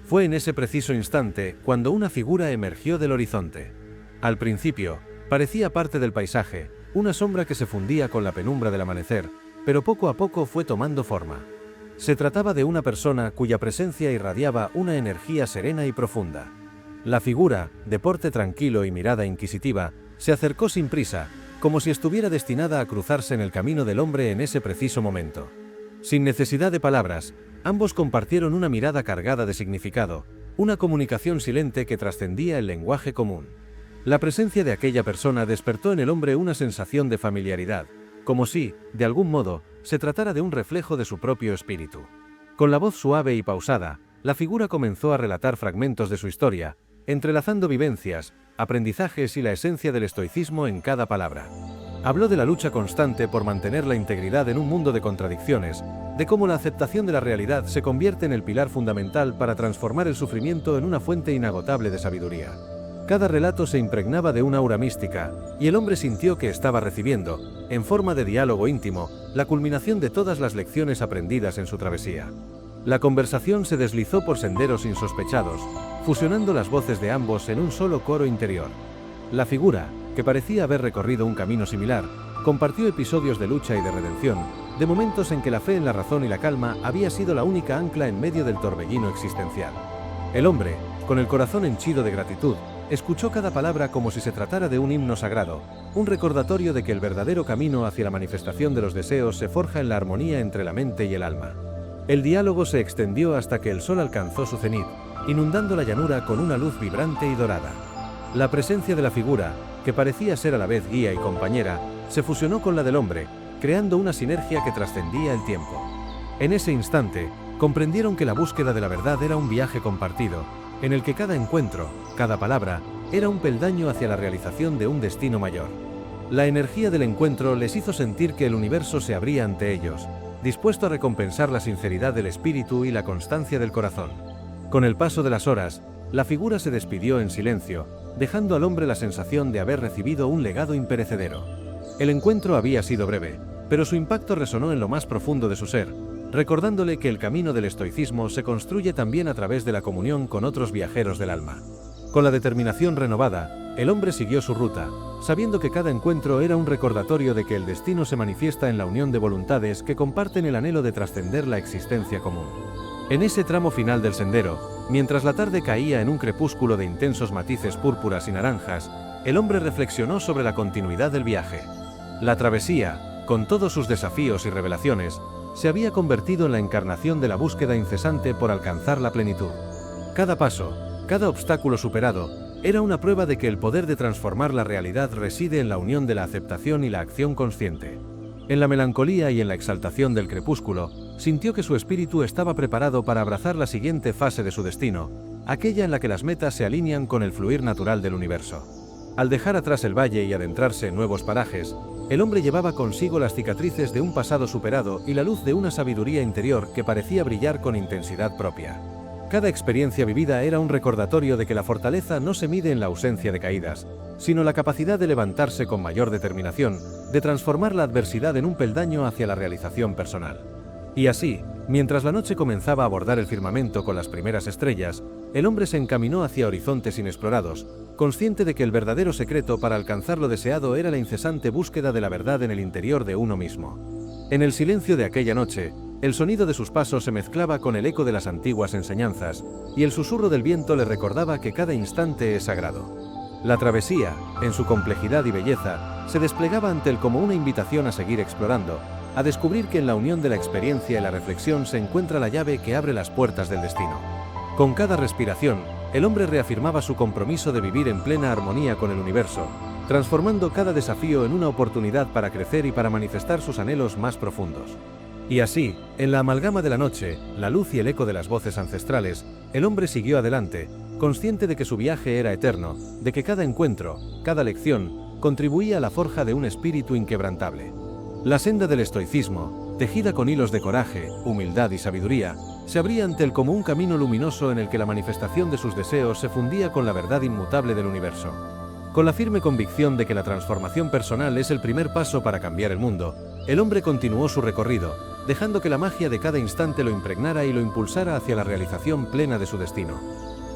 Fue en ese preciso instante cuando una figura emergió del horizonte. Al principio, parecía parte del paisaje, una sombra que se fundía con la penumbra del amanecer, pero poco a poco fue tomando forma. Se trataba de una persona cuya presencia irradiaba una energía serena y profunda. La figura, de porte tranquilo y mirada inquisitiva, se acercó sin prisa, como si estuviera destinada a cruzarse en el camino del hombre en ese preciso momento. Sin necesidad de palabras, ambos compartieron una mirada cargada de significado, una comunicación silente que trascendía el lenguaje común. La presencia de aquella persona despertó en el hombre una sensación de familiaridad, como si, de algún modo, se tratara de un reflejo de su propio espíritu. Con la voz suave y pausada, la figura comenzó a relatar fragmentos de su historia, entrelazando vivencias, aprendizajes y la esencia del estoicismo en cada palabra. Habló de la lucha constante por mantener la integridad en un mundo de contradicciones, de cómo la aceptación de la realidad se convierte en el pilar fundamental para transformar el sufrimiento en una fuente inagotable de sabiduría. Cada relato se impregnaba de una aura mística, y el hombre sintió que estaba recibiendo, en forma de diálogo íntimo, la culminación de todas las lecciones aprendidas en su travesía. La conversación se deslizó por senderos insospechados, fusionando las voces de ambos en un solo coro interior. La figura, que parecía haber recorrido un camino similar, compartió episodios de lucha y de redención, de momentos en que la fe en la razón y la calma había sido la única ancla en medio del torbellino existencial. El hombre, con el corazón henchido de gratitud, escuchó cada palabra como si se tratara de un himno sagrado, un recordatorio de que el verdadero camino hacia la manifestación de los deseos se forja en la armonía entre la mente y el alma. El diálogo se extendió hasta que el sol alcanzó su cenit, inundando la llanura con una luz vibrante y dorada. La presencia de la figura, que parecía ser a la vez guía y compañera, se fusionó con la del hombre, creando una sinergia que trascendía el tiempo. En ese instante, comprendieron que la búsqueda de la verdad era un viaje compartido, en el que cada encuentro, cada palabra, era un peldaño hacia la realización de un destino mayor. La energía del encuentro les hizo sentir que el universo se abría ante ellos, dispuesto a recompensar la sinceridad del espíritu y la constancia del corazón. Con el paso de las horas, la figura se despidió en silencio, dejando al hombre la sensación de haber recibido un legado imperecedero. El encuentro había sido breve, pero su impacto resonó en lo más profundo de su ser, recordándole que el camino del estoicismo se construye también a través de la comunión con otros viajeros del alma. Con la determinación renovada, el hombre siguió su ruta, sabiendo que cada encuentro era un recordatorio de que el destino se manifiesta en la unión de voluntades que comparten el anhelo de trascender la existencia común. En ese tramo final del sendero, mientras la tarde caía en un crepúsculo de intensos matices púrpuras y naranjas, el hombre reflexionó sobre la continuidad del viaje. La travesía, con todos sus desafíos y revelaciones, se había convertido en la encarnación de la búsqueda incesante por alcanzar la plenitud. Cada paso, cada obstáculo superado, era una prueba de que el poder de transformar la realidad reside en la unión de la aceptación y la acción consciente. En la melancolía y en la exaltación del crepúsculo, sintió que su espíritu estaba preparado para abrazar la siguiente fase de su destino, aquella en la que las metas se alinean con el fluir natural del universo. Al dejar atrás el valle y adentrarse en nuevos parajes, el hombre llevaba consigo las cicatrices de un pasado superado y la luz de una sabiduría interior que parecía brillar con intensidad propia. Cada experiencia vivida era un recordatorio de que la fortaleza no se mide en la ausencia de caídas, sino la capacidad de levantarse con mayor determinación, de transformar la adversidad en un peldaño hacia la realización personal. Y así, mientras la noche comenzaba a bordar el firmamento con las primeras estrellas, el hombre se encaminó hacia horizontes inexplorados, consciente de que el verdadero secreto para alcanzar lo deseado era la incesante búsqueda de la verdad en el interior de uno mismo. En el silencio de aquella noche, el sonido de sus pasos se mezclaba con el eco de las antiguas enseñanzas, y el susurro del viento le recordaba que cada instante es sagrado. La travesía, en su complejidad y belleza, se desplegaba ante él como una invitación a seguir explorando, a descubrir que en la unión de la experiencia y la reflexión se encuentra la llave que abre las puertas del destino. Con cada respiración, el hombre reafirmaba su compromiso de vivir en plena armonía con el universo, transformando cada desafío en una oportunidad para crecer y para manifestar sus anhelos más profundos. Y así, en la amalgama de la noche, la luz y el eco de las voces ancestrales, el hombre siguió adelante, consciente de que su viaje era eterno, de que cada encuentro, cada lección, contribuía a la forja de un espíritu inquebrantable. La senda del estoicismo, tejida con hilos de coraje, humildad y sabiduría, se abría ante él como un camino luminoso en el que la manifestación de sus deseos se fundía con la verdad inmutable del universo. Con la firme convicción de que la transformación personal es el primer paso para cambiar el mundo, el hombre continuó su recorrido, dejando que la magia de cada instante lo impregnara y lo impulsara hacia la realización plena de su destino.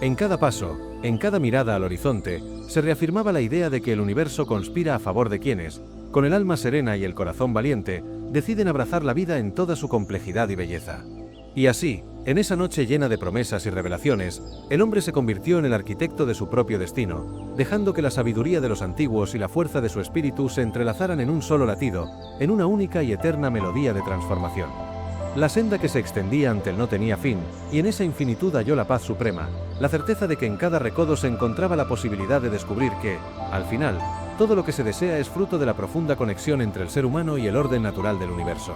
En cada paso, en cada mirada al horizonte, se reafirmaba la idea de que el universo conspira a favor de quienes, con el alma serena y el corazón valiente, deciden abrazar la vida en toda su complejidad y belleza. Y así, en esa noche llena de promesas y revelaciones, el hombre se convirtió en el arquitecto de su propio destino, dejando que la sabiduría de los antiguos y la fuerza de su espíritu se entrelazaran en un solo latido, en una única y eterna melodía de transformación. La senda que se extendía ante él no tenía fin, y en esa infinitud halló la paz suprema, la certeza de que en cada recodo se encontraba la posibilidad de descubrir que, al final, todo lo que se desea es fruto de la profunda conexión entre el ser humano y el orden natural del universo.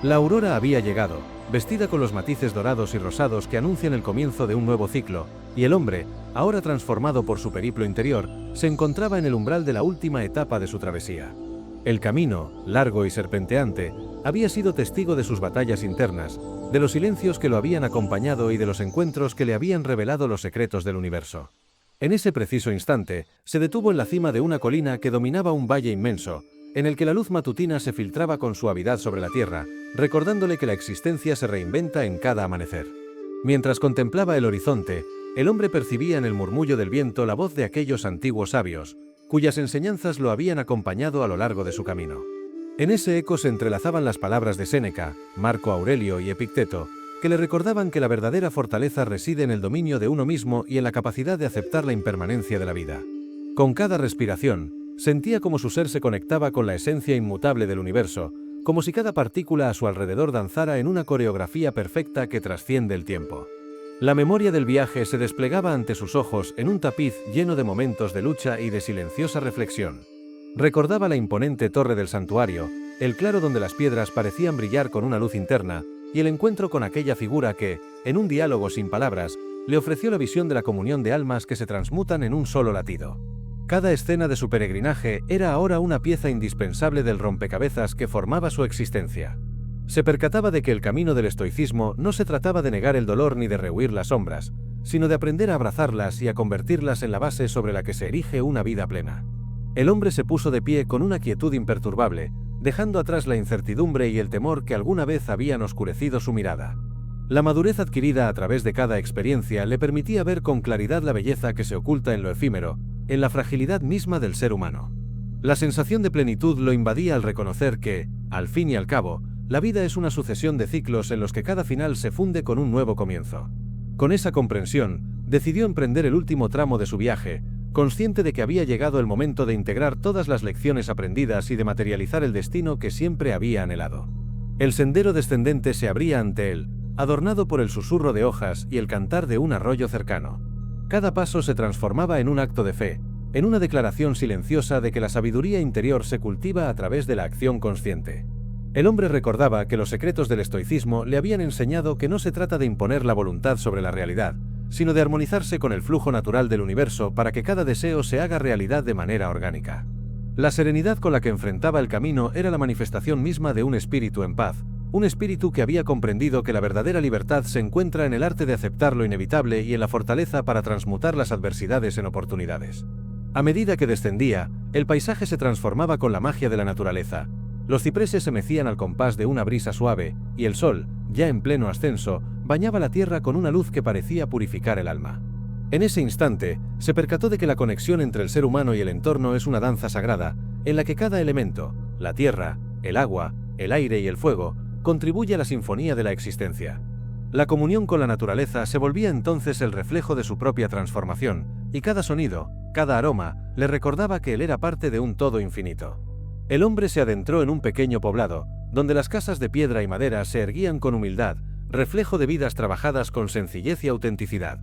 La aurora había llegado, vestida con los matices dorados y rosados que anuncian el comienzo de un nuevo ciclo, y el hombre, ahora transformado por su periplo interior, se encontraba en el umbral de la última etapa de su travesía. El camino, largo y serpenteante, había sido testigo de sus batallas internas, de los silencios que lo habían acompañado y de los encuentros que le habían revelado los secretos del universo. En ese preciso instante, se detuvo en la cima de una colina que dominaba un valle inmenso, en el que la luz matutina se filtraba con suavidad sobre la tierra, recordándole que la existencia se reinventa en cada amanecer. Mientras contemplaba el horizonte, el hombre percibía en el murmullo del viento la voz de aquellos antiguos sabios, cuyas enseñanzas lo habían acompañado a lo largo de su camino. En ese eco se entrelazaban las palabras de Séneca, Marco Aurelio y Epicteto, que le recordaban que la verdadera fortaleza reside en el dominio de uno mismo y en la capacidad de aceptar la impermanencia de la vida. Con cada respiración, sentía como su ser se conectaba con la esencia inmutable del universo, como si cada partícula a su alrededor danzara en una coreografía perfecta que trasciende el tiempo. La memoria del viaje se desplegaba ante sus ojos en un tapiz lleno de momentos de lucha y de silenciosa reflexión. Recordaba la imponente torre del santuario, el claro donde las piedras parecían brillar con una luz interna, y el encuentro con aquella figura que, en un diálogo sin palabras, le ofreció la visión de la comunión de almas que se transmutan en un solo latido. Cada escena de su peregrinaje era ahora una pieza indispensable del rompecabezas que formaba su existencia. Se percataba de que el camino del estoicismo no se trataba de negar el dolor ni de rehuir las sombras, sino de aprender a abrazarlas y a convertirlas en la base sobre la que se erige una vida plena. El hombre se puso de pie con una quietud imperturbable, dejando atrás la incertidumbre y el temor que alguna vez habían oscurecido su mirada. La madurez adquirida a través de cada experiencia le permitía ver con claridad la belleza que se oculta en lo efímero, en la fragilidad misma del ser humano. La sensación de plenitud lo invadía al reconocer que, al fin y al cabo, la vida es una sucesión de ciclos en los que cada final se funde con un nuevo comienzo. Con esa comprensión, decidió emprender el último tramo de su viaje, consciente de que había llegado el momento de integrar todas las lecciones aprendidas y de materializar el destino que siempre había anhelado. El sendero descendente se abría ante él, adornado por el susurro de hojas y el cantar de un arroyo cercano. Cada paso se transformaba en un acto de fe, en una declaración silenciosa de que la sabiduría interior se cultiva a través de la acción consciente. El hombre recordaba que los secretos del estoicismo le habían enseñado que no se trata de imponer la voluntad sobre la realidad, sino de armonizarse con el flujo natural del universo para que cada deseo se haga realidad de manera orgánica. La serenidad con la que enfrentaba el camino era la manifestación misma de un espíritu en paz, un espíritu que había comprendido que la verdadera libertad se encuentra en el arte de aceptar lo inevitable y en la fortaleza para transmutar las adversidades en oportunidades. A medida que descendía, el paisaje se transformaba con la magia de la naturaleza. Los cipreses se mecían al compás de una brisa suave, y el sol, ya en pleno ascenso, bañaba la tierra con una luz que parecía purificar el alma. En ese instante, se percató de que la conexión entre el ser humano y el entorno es una danza sagrada, en la que cada elemento, la tierra, el agua, el aire y el fuego, contribuye a la sinfonía de la existencia. La comunión con la naturaleza se volvía entonces el reflejo de su propia transformación, y cada sonido, cada aroma, le recordaba que él era parte de un todo infinito. El hombre se adentró en un pequeño poblado, donde las casas de piedra y madera se erguían con humildad, reflejo de vidas trabajadas con sencillez y autenticidad.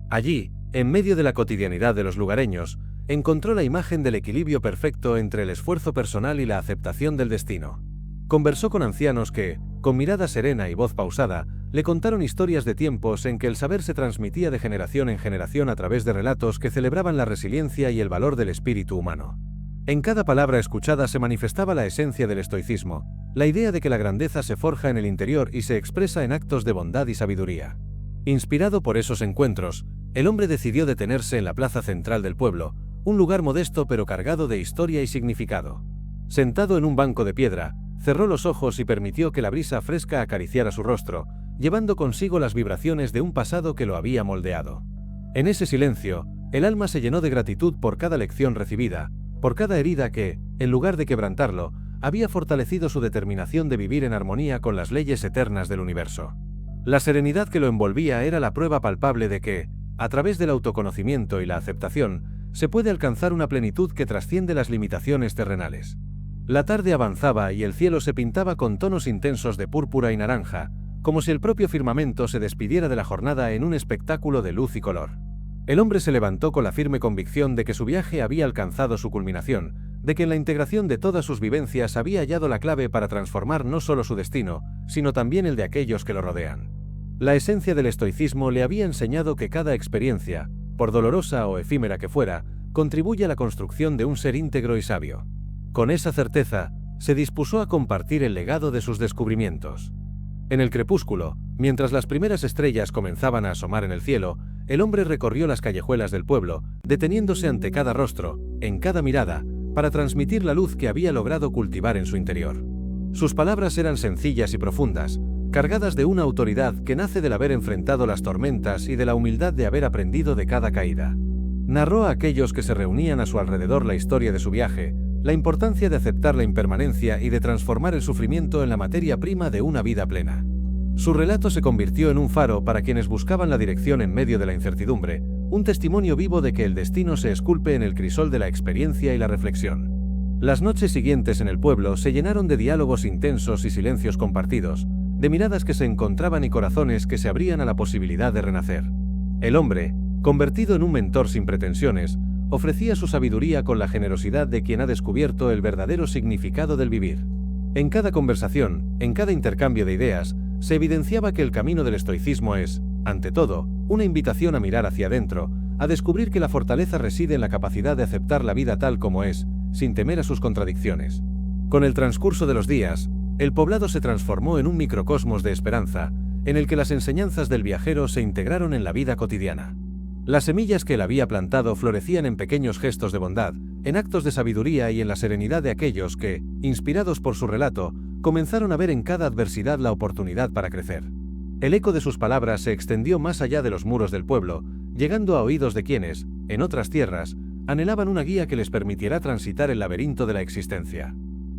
Allí, en medio de la cotidianidad de los lugareños, encontró la imagen del equilibrio perfecto entre el esfuerzo personal y la aceptación del destino. Conversó con ancianos que, con mirada serena y voz pausada, le contaron historias de tiempos en que el saber se transmitía de generación en generación a través de relatos que celebraban la resiliencia y el valor del espíritu humano. En cada palabra escuchada se manifestaba la esencia del estoicismo, la idea de que la grandeza se forja en el interior y se expresa en actos de bondad y sabiduría. Inspirado por esos encuentros, el hombre decidió detenerse en la plaza central del pueblo, un lugar modesto pero cargado de historia y significado. Sentado en un banco de piedra, cerró los ojos y permitió que la brisa fresca acariciara su rostro, llevando consigo las vibraciones de un pasado que lo había moldeado. En ese silencio, el alma se llenó de gratitud por cada lección recibida, por cada herida que, en lugar de quebrantarlo, había fortalecido su determinación de vivir en armonía con las leyes eternas del universo. La serenidad que lo envolvía era la prueba palpable de que, a través del autoconocimiento y la aceptación, se puede alcanzar una plenitud que trasciende las limitaciones terrenales. La tarde avanzaba y el cielo se pintaba con tonos intensos de púrpura y naranja, como si el propio firmamento se despidiera de la jornada en un espectáculo de luz y color. El hombre se levantó con la firme convicción de que su viaje había alcanzado su culminación, de que en la integración de todas sus vivencias había hallado la clave para transformar no solo su destino, sino también el de aquellos que lo rodean. La esencia del estoicismo le había enseñado que cada experiencia, por dolorosa o efímera que fuera, contribuye a la construcción de un ser íntegro y sabio. Con esa certeza, se dispuso a compartir el legado de sus descubrimientos. En el crepúsculo, mientras las primeras estrellas comenzaban a asomar en el cielo, el hombre recorrió las callejuelas del pueblo, deteniéndose ante cada rostro, en cada mirada, para transmitir la luz que había logrado cultivar en su interior. Sus palabras eran sencillas y profundas, cargadas de una autoridad que nace del haber enfrentado las tormentas y de la humildad de haber aprendido de cada caída. Narró a aquellos que se reunían a su alrededor la historia de su viaje, la importancia de aceptar la impermanencia y de transformar el sufrimiento en la materia prima de una vida plena. Su relato se convirtió en un faro para quienes buscaban la dirección en medio de la incertidumbre, un testimonio vivo de que el destino se esculpe en el crisol de la experiencia y la reflexión. Las noches siguientes en el pueblo se llenaron de diálogos intensos y silencios compartidos, de miradas que se encontraban y corazones que se abrían a la posibilidad de renacer. El hombre, convertido en un mentor sin pretensiones, ofrecía su sabiduría con la generosidad de quien ha descubierto el verdadero significado del vivir. En cada conversación, en cada intercambio de ideas, se evidenciaba que el camino del estoicismo es, ante todo, una invitación a mirar hacia adentro, a descubrir que la fortaleza reside en la capacidad de aceptar la vida tal como es, sin temer a sus contradicciones. Con el transcurso de los días, el poblado se transformó en un microcosmos de esperanza, en el que las enseñanzas del viajero se integraron en la vida cotidiana. Las semillas que él había plantado florecían en pequeños gestos de bondad, en actos de sabiduría y en la serenidad de aquellos que, inspirados por su relato, comenzaron a ver en cada adversidad la oportunidad para crecer. El eco de sus palabras se extendió más allá de los muros del pueblo, llegando a oídos de quienes, en otras tierras, anhelaban una guía que les permitiera transitar el laberinto de la existencia.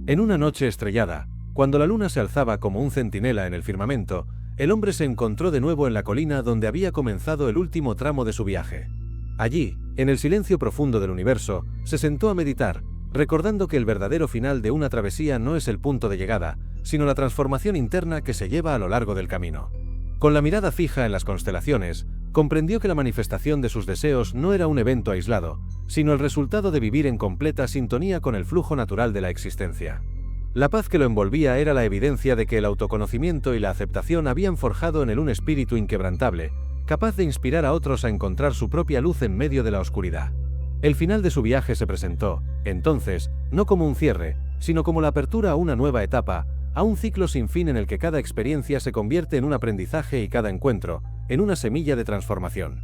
En una noche estrellada, cuando la luna se alzaba como un centinela en el firmamento, el hombre se encontró de nuevo en la colina donde había comenzado el último tramo de su viaje. Allí, en el silencio profundo del universo, se sentó a meditar, recordando que el verdadero final de una travesía no es el punto de llegada, sino la transformación interna que se lleva a lo largo del camino. Con la mirada fija en las constelaciones, comprendió que la manifestación de sus deseos no era un evento aislado, sino el resultado de vivir en completa sintonía con el flujo natural de la existencia. La paz que lo envolvía era la evidencia de que el autoconocimiento y la aceptación habían forjado en él un espíritu inquebrantable, capaz de inspirar a otros a encontrar su propia luz en medio de la oscuridad. El final de su viaje se presentó, entonces, no como un cierre, sino como la apertura a una nueva etapa, a un ciclo sin fin en el que cada experiencia se convierte en un aprendizaje y cada encuentro, en una semilla de transformación.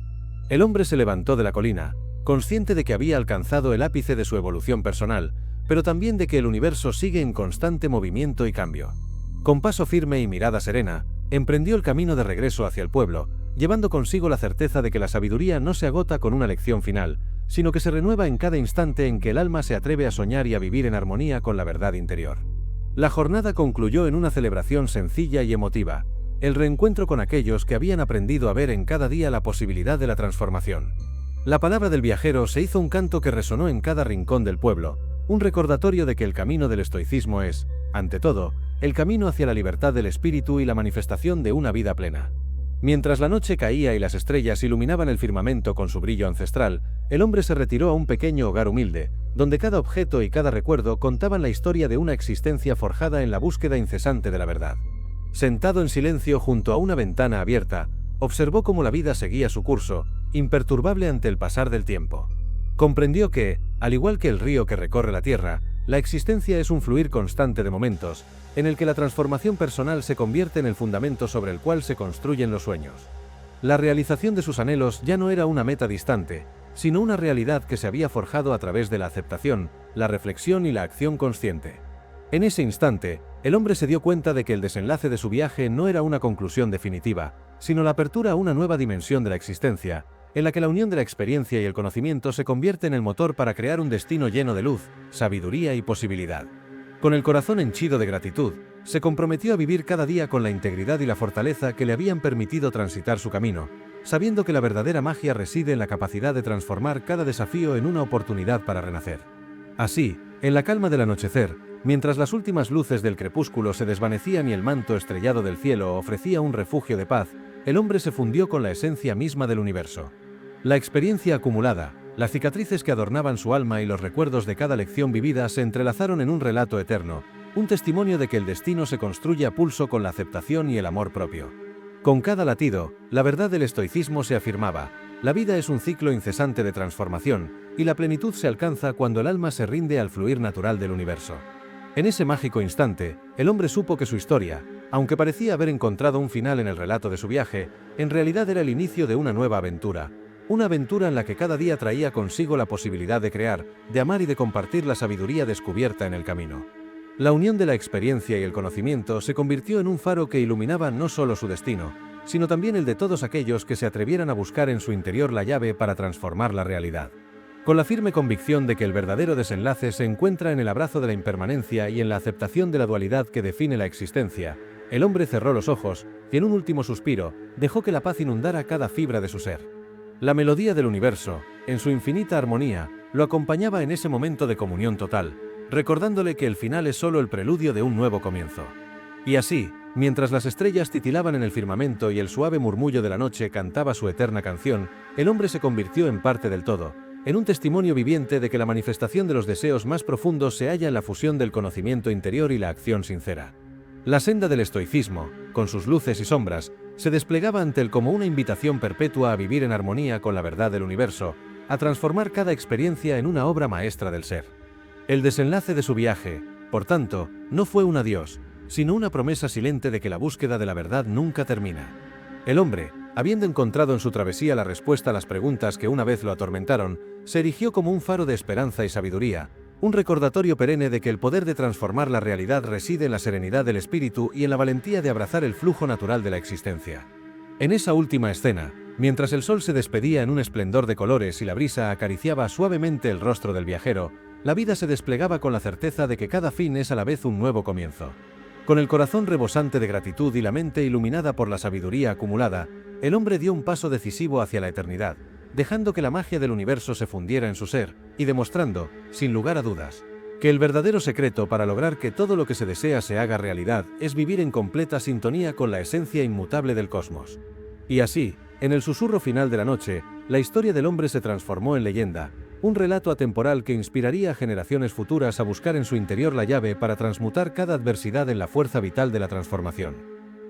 El hombre se levantó de la colina, consciente de que había alcanzado el ápice de su evolución personal, pero también de que el universo sigue en constante movimiento y cambio. Con paso firme y mirada serena, emprendió el camino de regreso hacia el pueblo, llevando consigo la certeza de que la sabiduría no se agota con una lección final, sino que se renueva en cada instante en que el alma se atreve a soñar y a vivir en armonía con la verdad interior. La jornada concluyó en una celebración sencilla y emotiva, el reencuentro con aquellos que habían aprendido a ver en cada día la posibilidad de la transformación. La palabra del viajero se hizo un canto que resonó en cada rincón del pueblo, un recordatorio de que el camino del estoicismo es, ante todo, el camino hacia la libertad del espíritu y la manifestación de una vida plena. Mientras la noche caía y las estrellas iluminaban el firmamento con su brillo ancestral, el hombre se retiró a un pequeño hogar humilde, donde cada objeto y cada recuerdo contaban la historia de una existencia forjada en la búsqueda incesante de la verdad. Sentado en silencio junto a una ventana abierta, observó cómo la vida seguía su curso, imperturbable ante el pasar del tiempo. Comprendió que, al igual que el río que recorre la tierra, la existencia es un fluir constante de momentos, en el que la transformación personal se convierte en el fundamento sobre el cual se construyen los sueños. La realización de sus anhelos ya no era una meta distante, sino una realidad que se había forjado a través de la aceptación, la reflexión y la acción consciente. En ese instante, el hombre se dio cuenta de que el desenlace de su viaje no era una conclusión definitiva, sino la apertura a una nueva dimensión de la existencia, en la que la unión de la experiencia y el conocimiento se convierte en el motor para crear un destino lleno de luz, sabiduría y posibilidad. Con el corazón henchido de gratitud, se comprometió a vivir cada día con la integridad y la fortaleza que le habían permitido transitar su camino, sabiendo que la verdadera magia reside en la capacidad de transformar cada desafío en una oportunidad para renacer. Así, en la calma del anochecer, mientras las últimas luces del crepúsculo se desvanecían y el manto estrellado del cielo ofrecía un refugio de paz, el hombre se fundió con la esencia misma del universo. La experiencia acumulada, las cicatrices que adornaban su alma y los recuerdos de cada lección vivida se entrelazaron en un relato eterno, un testimonio de que el destino se construye a pulso con la aceptación y el amor propio. Con cada latido, la verdad del estoicismo se afirmaba: la vida es un ciclo incesante de transformación, y la plenitud se alcanza cuando el alma se rinde al fluir natural del universo. En ese mágico instante, el hombre supo que su historia, aunque parecía haber encontrado un final en el relato de su viaje, en realidad era el inicio de una nueva aventura. Una aventura en la que cada día traía consigo la posibilidad de crear, de amar y de compartir la sabiduría descubierta en el camino. La unión de la experiencia y el conocimiento se convirtió en un faro que iluminaba no solo su destino, sino también el de todos aquellos que se atrevieran a buscar en su interior la llave para transformar la realidad. Con la firme convicción de que el verdadero desenlace se encuentra en el abrazo de la impermanencia y en la aceptación de la dualidad que define la existencia, el hombre cerró los ojos y en un último suspiro dejó que la paz inundara cada fibra de su ser. La melodía del universo, en su infinita armonía, lo acompañaba en ese momento de comunión total, recordándole que el final es solo el preludio de un nuevo comienzo. Y así, mientras las estrellas titilaban en el firmamento y el suave murmullo de la noche cantaba su eterna canción, el hombre se convirtió en parte del todo, en un testimonio viviente de que la manifestación de los deseos más profundos se halla en la fusión del conocimiento interior y la acción sincera. La senda del estoicismo, con sus luces y sombras, se desplegaba ante él como una invitación perpetua a vivir en armonía con la verdad del universo, a transformar cada experiencia en una obra maestra del ser. El desenlace de su viaje, por tanto, no fue un adiós, sino una promesa silente de que la búsqueda de la verdad nunca termina. El hombre, habiendo encontrado en su travesía la respuesta a las preguntas que una vez lo atormentaron, se erigió como un faro de esperanza y sabiduría, Un recordatorio perenne de que el poder de transformar la realidad reside en la serenidad del espíritu y en la valentía de abrazar el flujo natural de la existencia. En esa última escena, mientras el sol se despedía en un esplendor de colores y la brisa acariciaba suavemente el rostro del viajero, la vida se desplegaba con la certeza de que cada fin es a la vez un nuevo comienzo. Con el corazón rebosante de gratitud y la mente iluminada por la sabiduría acumulada, el hombre dio un paso decisivo hacia la eternidad, dejando que la magia del universo se fundiera en su ser, y demostrando, sin lugar a dudas, que el verdadero secreto para lograr que todo lo que se desea se haga realidad es vivir en completa sintonía con la esencia inmutable del cosmos. Y así, en el susurro final de la noche, la historia del hombre se transformó en leyenda, un relato atemporal que inspiraría a generaciones futuras a buscar en su interior la llave para transmutar cada adversidad en la fuerza vital de la transformación.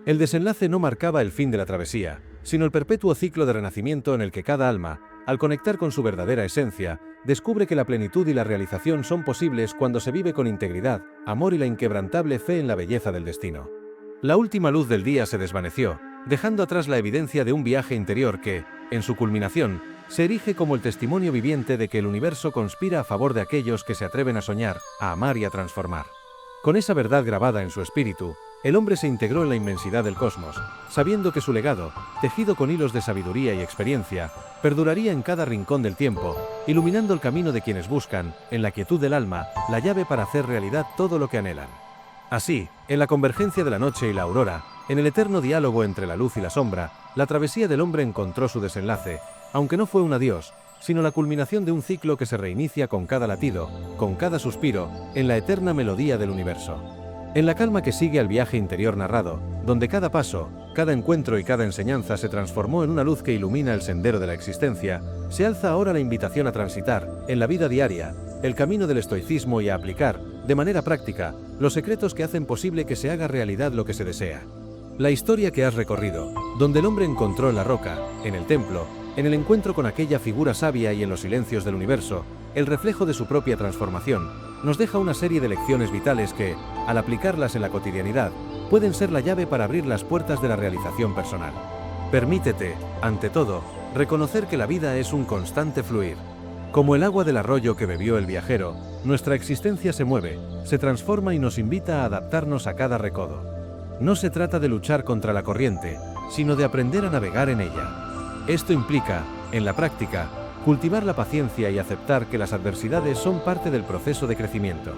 El desenlace no marcaba el fin de la travesía, sino el perpetuo ciclo de renacimiento en el que cada alma, al conectar con su verdadera esencia, descubre que la plenitud y la realización son posibles cuando se vive con integridad, amor y la inquebrantable fe en la belleza del destino. La última luz del día se desvaneció, dejando atrás la evidencia de un viaje interior que, en su culminación, se erige como el testimonio viviente de que el universo conspira a favor de aquellos que se atreven a soñar, a amar y a transformar. Con esa verdad grabada en su espíritu, el hombre se integró en la inmensidad del cosmos, sabiendo que su legado, tejido con hilos de sabiduría y experiencia, perduraría en cada rincón del tiempo, iluminando el camino de quienes buscan, en la quietud del alma, la llave para hacer realidad todo lo que anhelan. Así, en la convergencia de la noche y la aurora, en el eterno diálogo entre la luz y la sombra, la travesía del hombre encontró su desenlace, aunque no fue un adiós, sino la culminación de un ciclo que se reinicia con cada latido, con cada suspiro, en la eterna melodía del universo. En la calma que sigue al viaje interior narrado, donde cada paso, cada encuentro y cada enseñanza se transformó en una luz que ilumina el sendero de la existencia, se alza ahora la invitación a transitar, en la vida diaria, el camino del estoicismo y a aplicar, de manera práctica, los secretos que hacen posible que se haga realidad lo que se desea. La historia que has recorrido, donde el hombre encontró en la roca, en el templo, en el encuentro con aquella figura sabia y en los silencios del universo, el reflejo de su propia transformación, nos deja una serie de lecciones vitales que, al aplicarlas en la cotidianidad, pueden ser la llave para abrir las puertas de la realización personal. Permítete, ante todo, reconocer que la vida es un constante fluir. Como el agua del arroyo que bebió el viajero, nuestra existencia se mueve, se transforma y nos invita a adaptarnos a cada recodo. No se trata de luchar contra la corriente, sino de aprender a navegar en ella. Esto implica, en la práctica, cultivar la paciencia y aceptar que las adversidades son parte del proceso de crecimiento.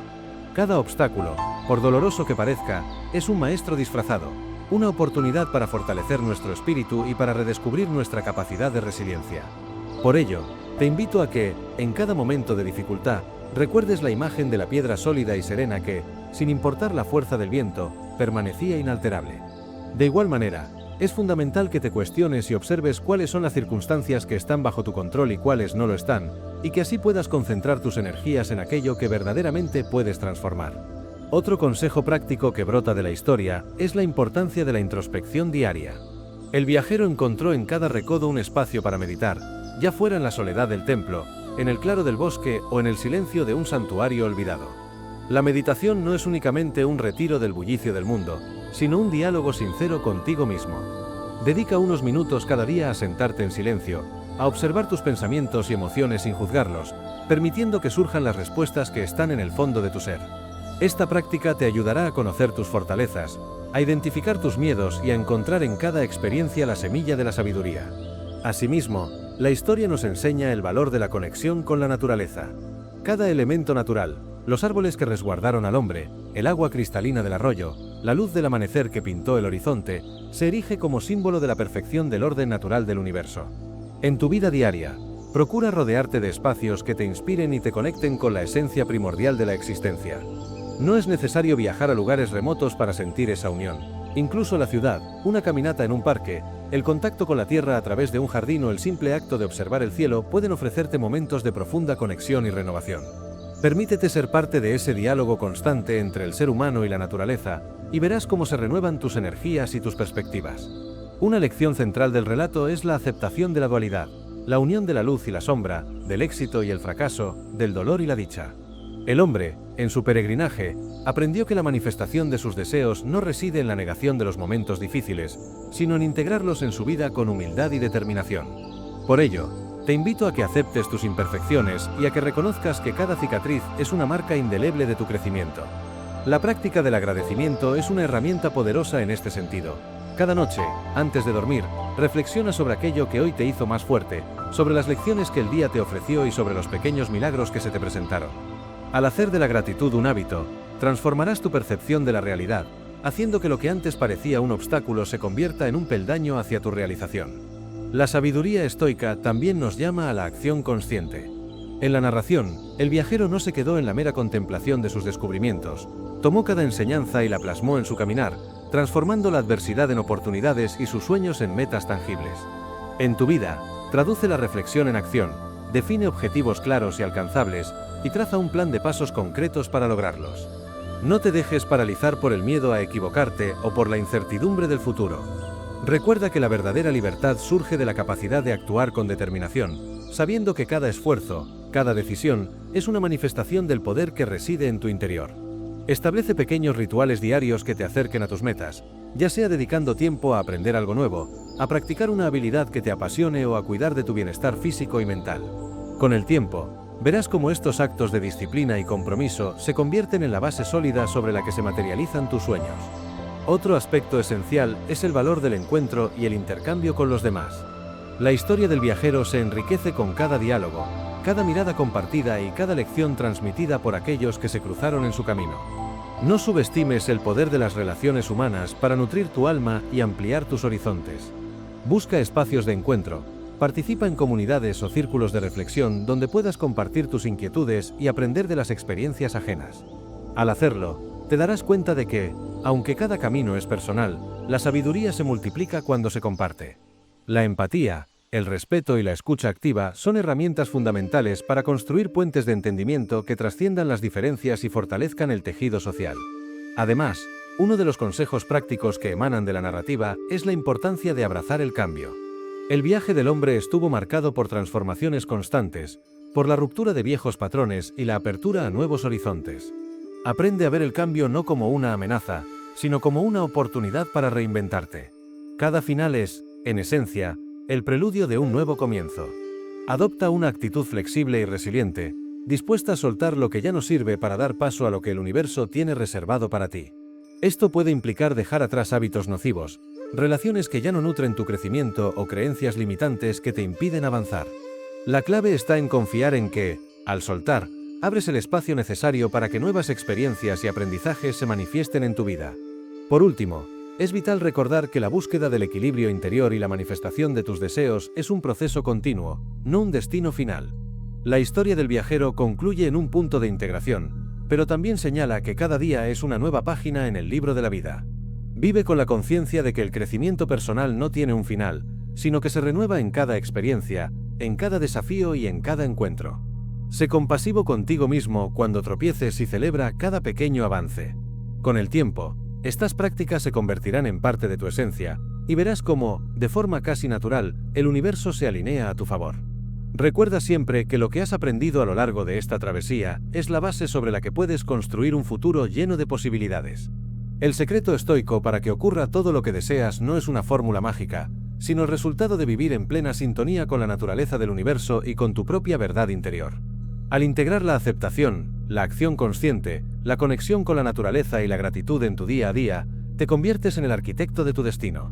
Cada obstáculo, por doloroso que parezca, es un maestro disfrazado, una oportunidad para fortalecer nuestro espíritu y para redescubrir nuestra capacidad de resiliencia. Por ello, te invito a que, en cada momento de dificultad, recuerdes la imagen de la piedra sólida y serena que, sin importar la fuerza del viento, permanecía inalterable. De igual manera, es fundamental que te cuestiones y observes cuáles son las circunstancias que están bajo tu control y cuáles no lo están, y que así puedas concentrar tus energías en aquello que verdaderamente puedes transformar. Otro consejo práctico que brota de la historia es la importancia de la introspección diaria. El viajero encontró en cada recodo un espacio para meditar, ya fuera en la soledad del templo, en el claro del bosque o en el silencio de un santuario olvidado. La meditación no es únicamente un retiro del bullicio del mundo, sino un diálogo sincero contigo mismo. Dedica unos minutos cada día a sentarte en silencio, a observar tus pensamientos y emociones sin juzgarlos, permitiendo que surjan las respuestas que están en el fondo de tu ser. Esta práctica te ayudará a conocer tus fortalezas, a identificar tus miedos y a encontrar en cada experiencia la semilla de la sabiduría. Asimismo, la historia nos enseña el valor de la conexión con la naturaleza. Cada elemento natural, los árboles que resguardaron al hombre, el agua cristalina del arroyo, la luz del amanecer que pintó el horizonte, se erige como símbolo de la perfección del orden natural del universo. En tu vida diaria, procura rodearte de espacios que te inspiren y te conecten con la esencia primordial de la existencia. No es necesario viajar a lugares remotos para sentir esa unión. Incluso la ciudad, una caminata en un parque, el contacto con la tierra a través de un jardín o el simple acto de observar el cielo pueden ofrecerte momentos de profunda conexión y renovación. Permítete ser parte de ese diálogo constante entre el ser humano y la naturaleza, y verás cómo se renuevan tus energías y tus perspectivas. Una lección central del relato es la aceptación de la dualidad, la unión de la luz y la sombra, del éxito y el fracaso, del dolor y la dicha. El hombre, en su peregrinaje, aprendió que la manifestación de sus deseos no reside en la negación de los momentos difíciles, sino en integrarlos en su vida con humildad y determinación. Por ello, Te invito a que aceptes tus imperfecciones y a que reconozcas que cada cicatriz es una marca indeleble de tu crecimiento. La práctica del agradecimiento es una herramienta poderosa en este sentido. Cada noche, antes de dormir, reflexiona sobre aquello que hoy te hizo más fuerte, sobre las lecciones que el día te ofreció y sobre los pequeños milagros que se te presentaron. Al hacer de la gratitud un hábito, transformarás tu percepción de la realidad, haciendo que lo que antes parecía un obstáculo se convierta en un peldaño hacia tu realización. La sabiduría estoica también nos llama a la acción consciente. En la narración, el viajero no se quedó en la mera contemplación de sus descubrimientos, tomó cada enseñanza y la plasmó en su caminar, transformando la adversidad en oportunidades y sus sueños en metas tangibles. En tu vida, traduce la reflexión en acción, define objetivos claros y alcanzables, y traza un plan de pasos concretos para lograrlos. No te dejes paralizar por el miedo a equivocarte o por la incertidumbre del futuro. Recuerda que la verdadera libertad surge de la capacidad de actuar con determinación, sabiendo que cada esfuerzo, cada decisión, es una manifestación del poder que reside en tu interior. Establece pequeños rituales diarios que te acerquen a tus metas, ya sea dedicando tiempo a aprender algo nuevo, a practicar una habilidad que te apasione o a cuidar de tu bienestar físico y mental. Con el tiempo, verás cómo estos actos de disciplina y compromiso se convierten en la base sólida sobre la que se materializan tus sueños. Otro aspecto esencial es el valor del encuentro y el intercambio con los demás. La historia del viajero se enriquece con cada diálogo, cada mirada compartida y cada lección transmitida por aquellos que se cruzaron en su camino. No subestimes el poder de las relaciones humanas para nutrir tu alma y ampliar tus horizontes. Busca espacios de encuentro, participa en comunidades o círculos de reflexión donde puedas compartir tus inquietudes y aprender de las experiencias ajenas. Al hacerlo, te darás cuenta de que, aunque cada camino es personal, la sabiduría se multiplica cuando se comparte. La empatía, el respeto y la escucha activa son herramientas fundamentales para construir puentes de entendimiento que trasciendan las diferencias y fortalezcan el tejido social. Además, uno de los consejos prácticos que emanan de la narrativa es la importancia de abrazar el cambio. El viaje del hombre estuvo marcado por transformaciones constantes, por la ruptura de viejos patrones y la apertura a nuevos horizontes. Aprende a ver el cambio no como una amenaza, sino como una oportunidad para reinventarte. Cada final es, en esencia, el preludio de un nuevo comienzo. Adopta una actitud flexible y resiliente, dispuesta a soltar lo que ya no sirve para dar paso a lo que el universo tiene reservado para ti. Esto puede implicar dejar atrás hábitos nocivos, relaciones que ya no nutren tu crecimiento o creencias limitantes que te impiden avanzar. La clave está en confiar en que, al soltar, abres el espacio necesario para que nuevas experiencias y aprendizajes se manifiesten en tu vida. Por último, es vital recordar que la búsqueda del equilibrio interior y la manifestación de tus deseos es un proceso continuo, no un destino final. La historia del viajero concluye en un punto de integración, pero también señala que cada día es una nueva página en el libro de la vida. Vive con la conciencia de que el crecimiento personal no tiene un final, sino que se renueva en cada experiencia, en cada desafío y en cada encuentro. Sé compasivo contigo mismo cuando tropieces y celebra cada pequeño avance. Con el tiempo, estas prácticas se convertirán en parte de tu esencia, y verás cómo, de forma casi natural, el universo se alinea a tu favor. Recuerda siempre que lo que has aprendido a lo largo de esta travesía es la base sobre la que puedes construir un futuro lleno de posibilidades. El secreto estoico para que ocurra todo lo que deseas no es una fórmula mágica, sino el resultado de vivir en plena sintonía con la naturaleza del universo y con tu propia verdad interior. Al integrar la aceptación, la acción consciente, la conexión con la naturaleza y la gratitud en tu día a día, te conviertes en el arquitecto de tu destino.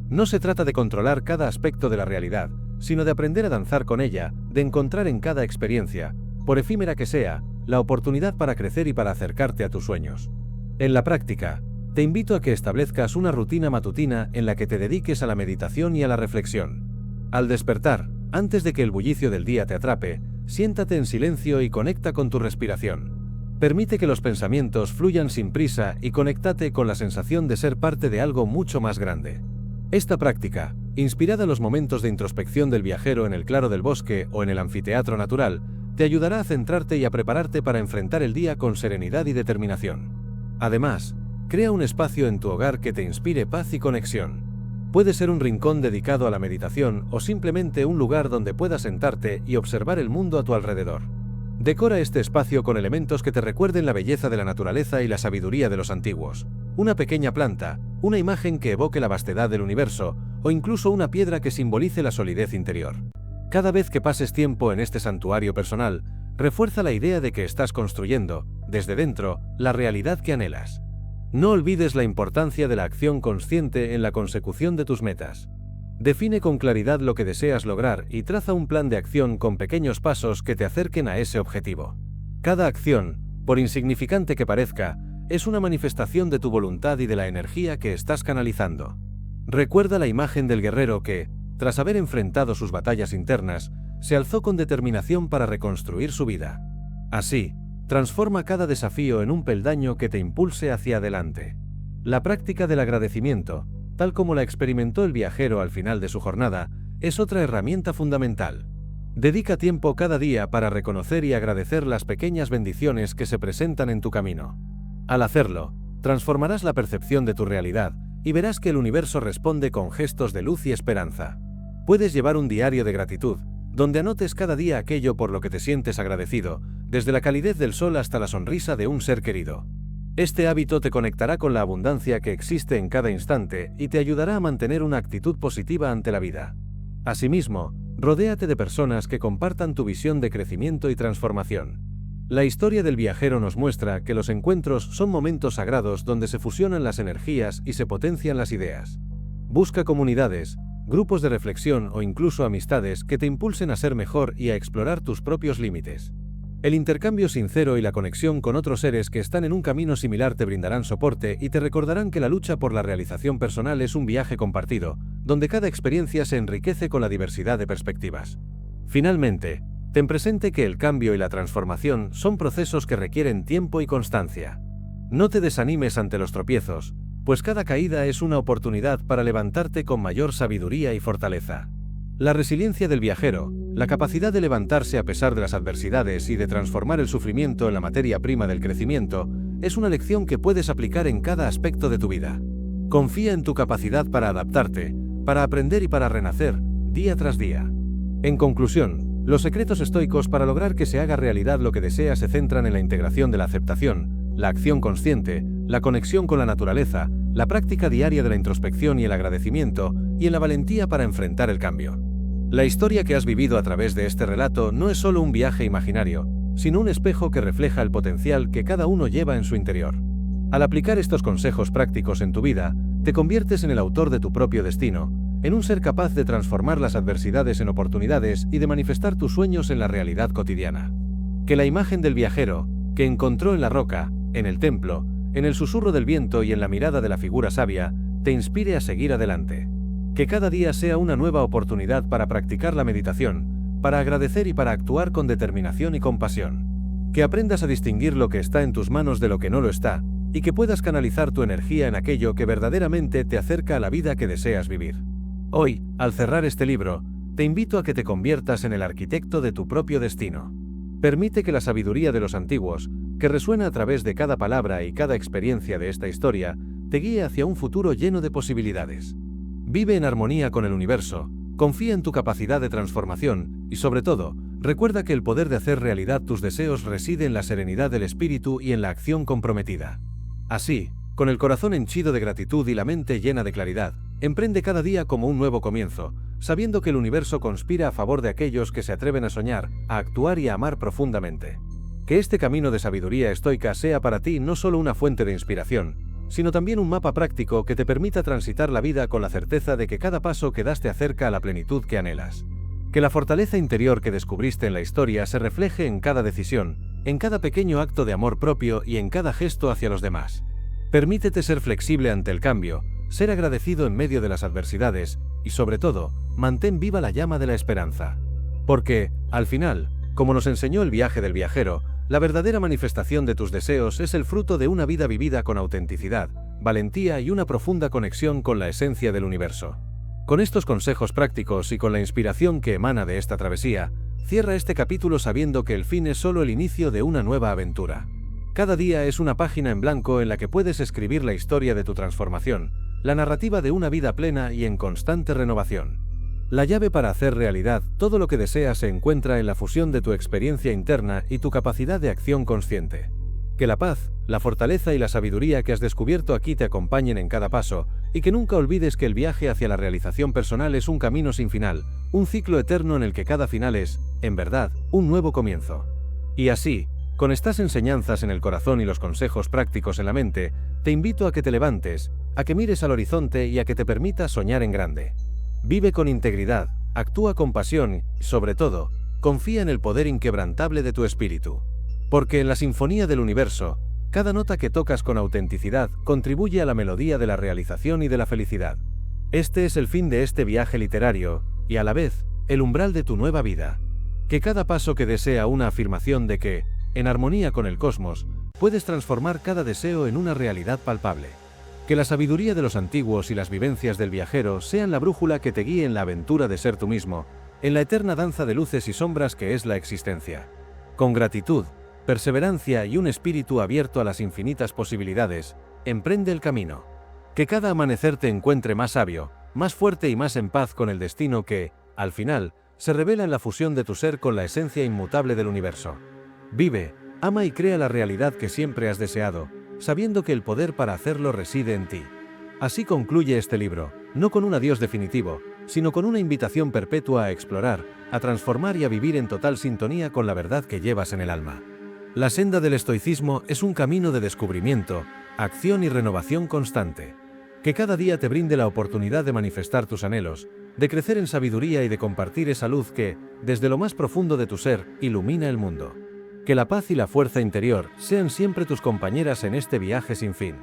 No se trata de controlar cada aspecto de la realidad, sino de aprender a danzar con ella, de encontrar en cada experiencia, por efímera que sea, la oportunidad para crecer y para acercarte a tus sueños. En la práctica, te invito a que establezcas una rutina matutina en la que te dediques a la meditación y a la reflexión. Al despertar, antes de que el bullicio del día te atrape, siéntate en silencio y conecta con tu respiración. Permite que los pensamientos fluyan sin prisa y conéctate con la sensación de ser parte de algo mucho más grande. Esta práctica, inspirada en los momentos de introspección del viajero en el claro del bosque o en el anfiteatro natural, te ayudará a centrarte y a prepararte para enfrentar el día con serenidad y determinación. Además, crea un espacio en tu hogar que te inspire paz y conexión. Puede ser un rincón dedicado a la meditación o simplemente un lugar donde puedas sentarte y observar el mundo a tu alrededor. Decora este espacio con elementos que te recuerden la belleza de la naturaleza y la sabiduría de los antiguos. Una pequeña planta, una imagen que evoque la vastedad del universo, o incluso una piedra que simbolice la solidez interior. Cada vez que pases tiempo en este santuario personal, refuerza la idea de que estás construyendo, desde dentro, la realidad que anhelas. No olvides la importancia de la acción consciente en la consecución de tus metas. Define con claridad lo que deseas lograr y traza un plan de acción con pequeños pasos que te acerquen a ese objetivo. Cada acción, por insignificante que parezca, es una manifestación de tu voluntad y de la energía que estás canalizando. Recuerda la imagen del guerrero que, tras haber enfrentado sus batallas internas, se alzó con determinación para reconstruir su vida. Así, transforma cada desafío en un peldaño que te impulse hacia adelante. La práctica del agradecimiento, tal como la experimentó el viajero al final de su jornada, es otra herramienta fundamental. Dedica tiempo cada día para reconocer y agradecer las pequeñas bendiciones que se presentan en tu camino. Al hacerlo, transformarás la percepción de tu realidad y verás que el universo responde con gestos de luz y esperanza. Puedes llevar un diario de gratitud, donde anotes cada día aquello por lo que te sientes agradecido, desde la calidez del sol hasta la sonrisa de un ser querido. Este hábito te conectará con la abundancia que existe en cada instante y te ayudará a mantener una actitud positiva ante la vida. Asimismo, rodéate de personas que compartan tu visión de crecimiento y transformación. La historia del viajero nos muestra que los encuentros son momentos sagrados donde se fusionan las energías y se potencian las ideas. Busca comunidades, grupos de reflexión o incluso amistades que te impulsen a ser mejor y a explorar tus propios límites. El intercambio sincero y la conexión con otros seres que están en un camino similar te brindarán soporte y te recordarán que la lucha por la realización personal es un viaje compartido, donde cada experiencia se enriquece con la diversidad de perspectivas. Finalmente, ten presente que el cambio y la transformación son procesos que requieren tiempo y constancia. No te desanimes ante los tropiezos, pues cada caída es una oportunidad para levantarte con mayor sabiduría y fortaleza. La resiliencia del viajero, la capacidad de levantarse a pesar de las adversidades y de transformar el sufrimiento en la materia prima del crecimiento, es una lección que puedes aplicar en cada aspecto de tu vida. Confía en tu capacidad para adaptarte, para aprender y para renacer, día tras día. En conclusión, los secretos estoicos para lograr que se haga realidad lo que deseas se centran en la integración de la aceptación, la acción consciente, la conexión con la naturaleza, la práctica diaria de la introspección y el agradecimiento, y en la valentía para enfrentar el cambio. La historia que has vivido a través de este relato no es solo un viaje imaginario, sino un espejo que refleja el potencial que cada uno lleva en su interior. Al aplicar estos consejos prácticos en tu vida, te conviertes en el autor de tu propio destino, en un ser capaz de transformar las adversidades en oportunidades y de manifestar tus sueños en la realidad cotidiana. Que la imagen del viajero, que encontró en la roca, en el templo, en el susurro del viento y en la mirada de la figura sabia, te inspire a seguir adelante. Que cada día sea una nueva oportunidad para practicar la meditación, para agradecer y para actuar con determinación y compasión. Que aprendas a distinguir lo que está en tus manos de lo que no lo está, y que puedas canalizar tu energía en aquello que verdaderamente te acerca a la vida que deseas vivir. Hoy, al cerrar este libro, te invito a que te conviertas en el arquitecto de tu propio destino. Permite que la sabiduría de los antiguos, que resuena a través de cada palabra y cada experiencia de esta historia, te guíe hacia un futuro lleno de posibilidades. Vive en armonía con el universo, confía en tu capacidad de transformación y, sobre todo, recuerda que el poder de hacer realidad tus deseos reside en la serenidad del espíritu y en la acción comprometida. Así, con el corazón henchido de gratitud y la mente llena de claridad, emprende cada día como un nuevo comienzo, sabiendo que el universo conspira a favor de aquellos que se atreven a soñar, a actuar y a amar profundamente. Que este camino de sabiduría estoica sea para ti no solo una fuente de inspiración, sino también un mapa práctico que te permita transitar la vida con la certeza de que cada paso que das te acerca a la plenitud que anhelas. Que la fortaleza interior que descubriste en la historia se refleje en cada decisión, en cada pequeño acto de amor propio y en cada gesto hacia los demás. Permítete ser flexible ante el cambio, ser agradecido en medio de las adversidades y, sobre todo, mantén viva la llama de la esperanza. Porque, al final, como nos enseñó el viaje del viajero, la verdadera manifestación de tus deseos es el fruto de una vida vivida con autenticidad, valentía y una profunda conexión con la esencia del universo. Con estos consejos prácticos y con la inspiración que emana de esta travesía, cierra este capítulo sabiendo que el fin es solo el inicio de una nueva aventura. Cada día es una página en blanco en la que puedes escribir la historia de tu transformación, la narrativa de una vida plena y en constante renovación. La llave para hacer realidad todo lo que deseas se encuentra en la fusión de tu experiencia interna y tu capacidad de acción consciente. Que la paz, la fortaleza y la sabiduría que has descubierto aquí te acompañen en cada paso, y que nunca olvides que el viaje hacia la realización personal es un camino sin final, un ciclo eterno en el que cada final es, en verdad, un nuevo comienzo. Y así, con estas enseñanzas en el corazón y los consejos prácticos en la mente, te invito a que te levantes, a que mires al horizonte y a que te permitas soñar en grande. Vive con integridad, actúa con pasión y, sobre todo, confía en el poder inquebrantable de tu espíritu. Porque en la sinfonía del universo, cada nota que tocas con autenticidad contribuye a la melodía de la realización y de la felicidad. Este es el fin de este viaje literario, y a la vez, el umbral de tu nueva vida. Que cada paso que des sea una afirmación de que, en armonía con el cosmos, puedes transformar cada deseo en una realidad palpable. Que la sabiduría de los antiguos y las vivencias del viajero sean la brújula que te guíe en la aventura de ser tú mismo, en la eterna danza de luces y sombras que es la existencia. Con gratitud, perseverancia y un espíritu abierto a las infinitas posibilidades, emprende el camino. Que cada amanecer te encuentre más sabio, más fuerte y más en paz con el destino que, al final, se revela en la fusión de tu ser con la esencia inmutable del universo. Vive, ama y crea la realidad que siempre has deseado, sabiendo que el poder para hacerlo reside en ti. Así concluye este libro, no con un adiós definitivo, sino con una invitación perpetua a explorar, a transformar y a vivir en total sintonía con la verdad que llevas en el alma. La senda del estoicismo es un camino de descubrimiento, acción y renovación constante. Que cada día te brinde la oportunidad de manifestar tus anhelos, de crecer en sabiduría y de compartir esa luz que, desde lo más profundo de tu ser, ilumina el mundo. Que la paz y la fuerza interior sean siempre tus compañeras en este viaje sin fin.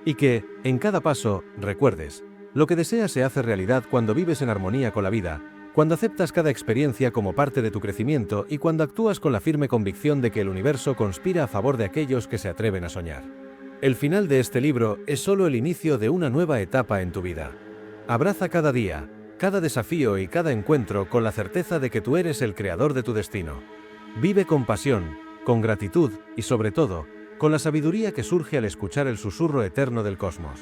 Y que, en cada paso, recuerdes, lo que deseas se hace realidad cuando vives en armonía con la vida, cuando aceptas cada experiencia como parte de tu crecimiento y cuando actúas con la firme convicción de que el universo conspira a favor de aquellos que se atreven a soñar. El final de este libro es solo el inicio de una nueva etapa en tu vida. Abraza cada día, cada desafío y cada encuentro con la certeza de que tú eres el creador de tu destino. Vive con pasión, con gratitud y sobre todo, con la sabiduría que surge al escuchar el susurro eterno del cosmos.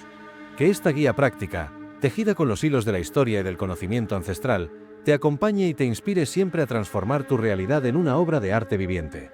Que esta guía práctica, tejida con los hilos de la historia y del conocimiento ancestral, te acompañe y te inspire siempre a transformar tu realidad en una obra de arte viviente.